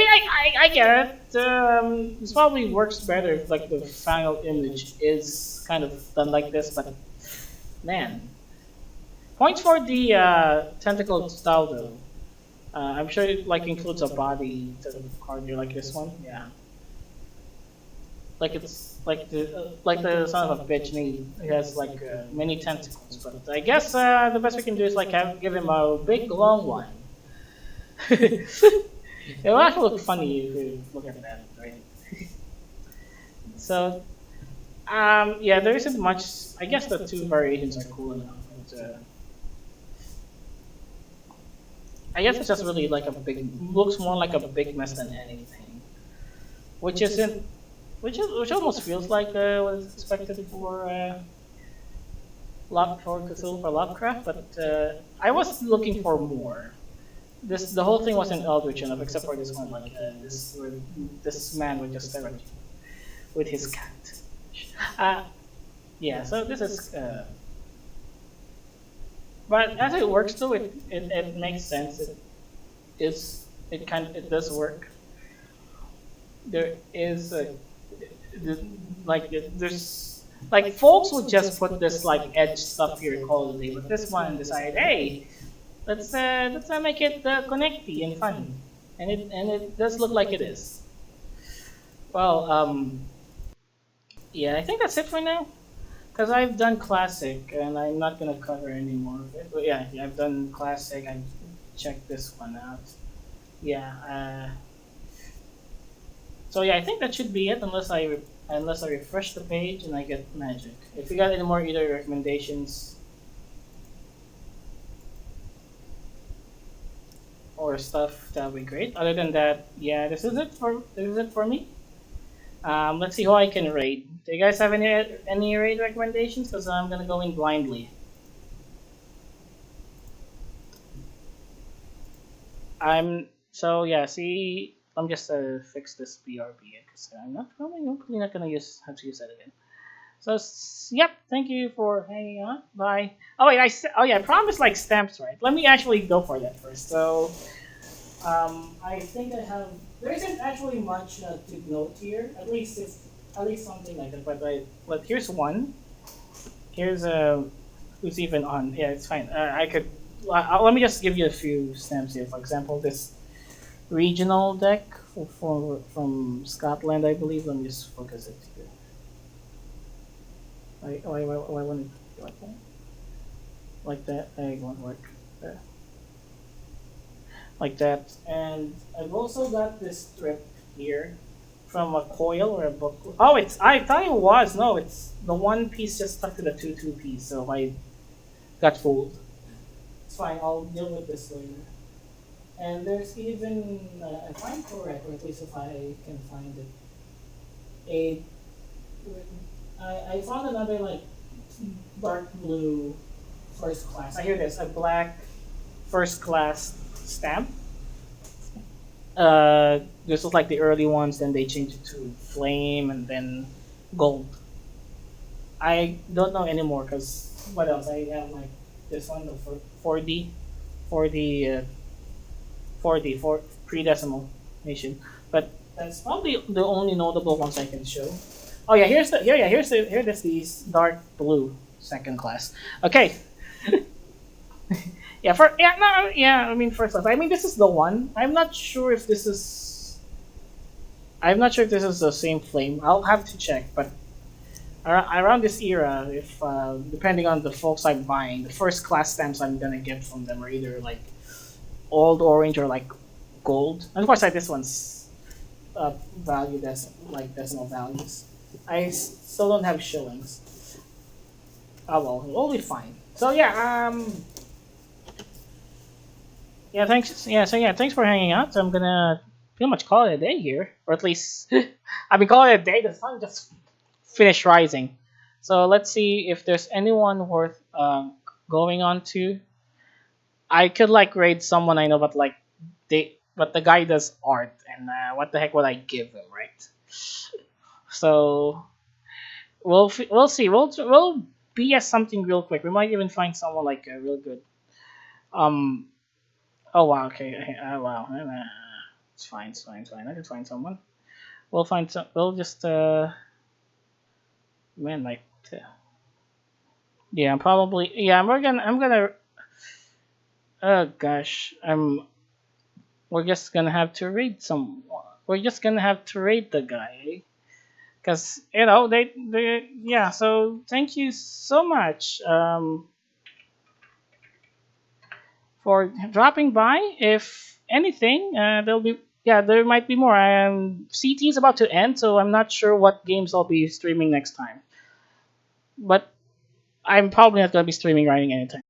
get it. This probably works better if like the final image is kind of done like this, but man, points for the tentacle style though. I'm sure it like includes a body to the card here like this one. Yeah, like it's like the son of a bitch knee. It has like many tentacles, but I guess the best we can do is like give him a big long one. It'll actually look funny if you look at that, right? So, yeah, there isn't much. I guess the two variations are cool enough. But, I guess it's just really like a big, looks more like a big mess than anything, which isn't, which almost feels like what is expected for for Cthulhu for Lovecraft, but I was looking for more. The whole thing wasn't eldritch enough, except for this one, like this man would just stare at you with his cat. Yeah, so this is. But as it works though, it makes sense. It does work. There is there's like folks would just put this like edge stuff here call it a day, but this one decided, hey, let's make it connecty and fun, and it does look like it is. Well, yeah, I think that's it for now. Because I've done classic, and I'm not gonna cover any more of it. But yeah, I've done classic. I checked this one out. Yeah. So yeah, I think that should be it, unless I refresh the page and I get magic. If you got any more either recommendations or stuff, that would be great. Other than that, yeah, this is it for me. Let's see who I can rate. Do you guys have any raid recommendations? Because I'm gonna go in blindly. I'm so yeah. See, I'm just fix this BRB because I'm hopefully not gonna have to use that again. So yep. Thank you for hanging on. Bye. Oh wait, oh yeah, I promised like stamps, right? Let me actually go for that first. So I think I have. There isn't actually much to note here. At least something like that. But here's one. Here's who's even on. Yeah, it's fine. I could. Let me just give you a few stamps here. For example, this regional deck from Scotland, I believe. Let me just focus it here. Why wouldn't it be like that? Like that? It won't work. There. like that. And I've also got this strip here from a coil or a book. Oh, it's I thought it was no, it's the one piece just stuck to the two piece, so I got fooled. It's fine. I'll deal with this later. And there's even, if I'm correct, or at least if I can find it, a I found another like dark blue first class. I hear this a black first class stamp. This was like the early ones. Then they changed it to flame and then gold. I don't know anymore because what else? I have like this one the 4D, 4D, 4D, 4 pre-decimal nation. But that's probably the only notable ones I can show. Oh yeah, here's these dark blue second class. Okay, yeah, for yeah no yeah I mean first class. I mean this is the one. I'm not sure if this is the same flame. I'll have to check, but around this era, if depending on the folks I'm buying, the first class stamps I'm gonna get from them are either like old orange or like gold. And of course, like this one's valued as like decimal values. Still don't have shillings. Oh well, we'll be fine. So yeah, yeah, thanks. Yeah, so yeah, thanks for hanging out. So I'm gonna pretty much call it a day here, or at least I've been calling it a day. The sun just finished rising. So let's see if there's anyone worth going on to. I could like raid someone I know, but like but the guy does art, and what the heck would I give him, right? So we'll see. We'll BS something real quick. We might even find someone like real good. Um. Oh wow. Okay. Wow. It's fine. It's fine. It's fine. I can find someone. We'll find some. We'll just man like. Yeah. Probably. Yeah. I'm gonna. Oh gosh. We're just gonna have to raid some. We're just gonna have to raid the guy, because they yeah. So thank you so much for dropping by. If anything, there'll be yeah there might be more. CT is about to end, so I'm not sure what games I'll be streaming next time. But I'm probably not gonna be streaming writing anytime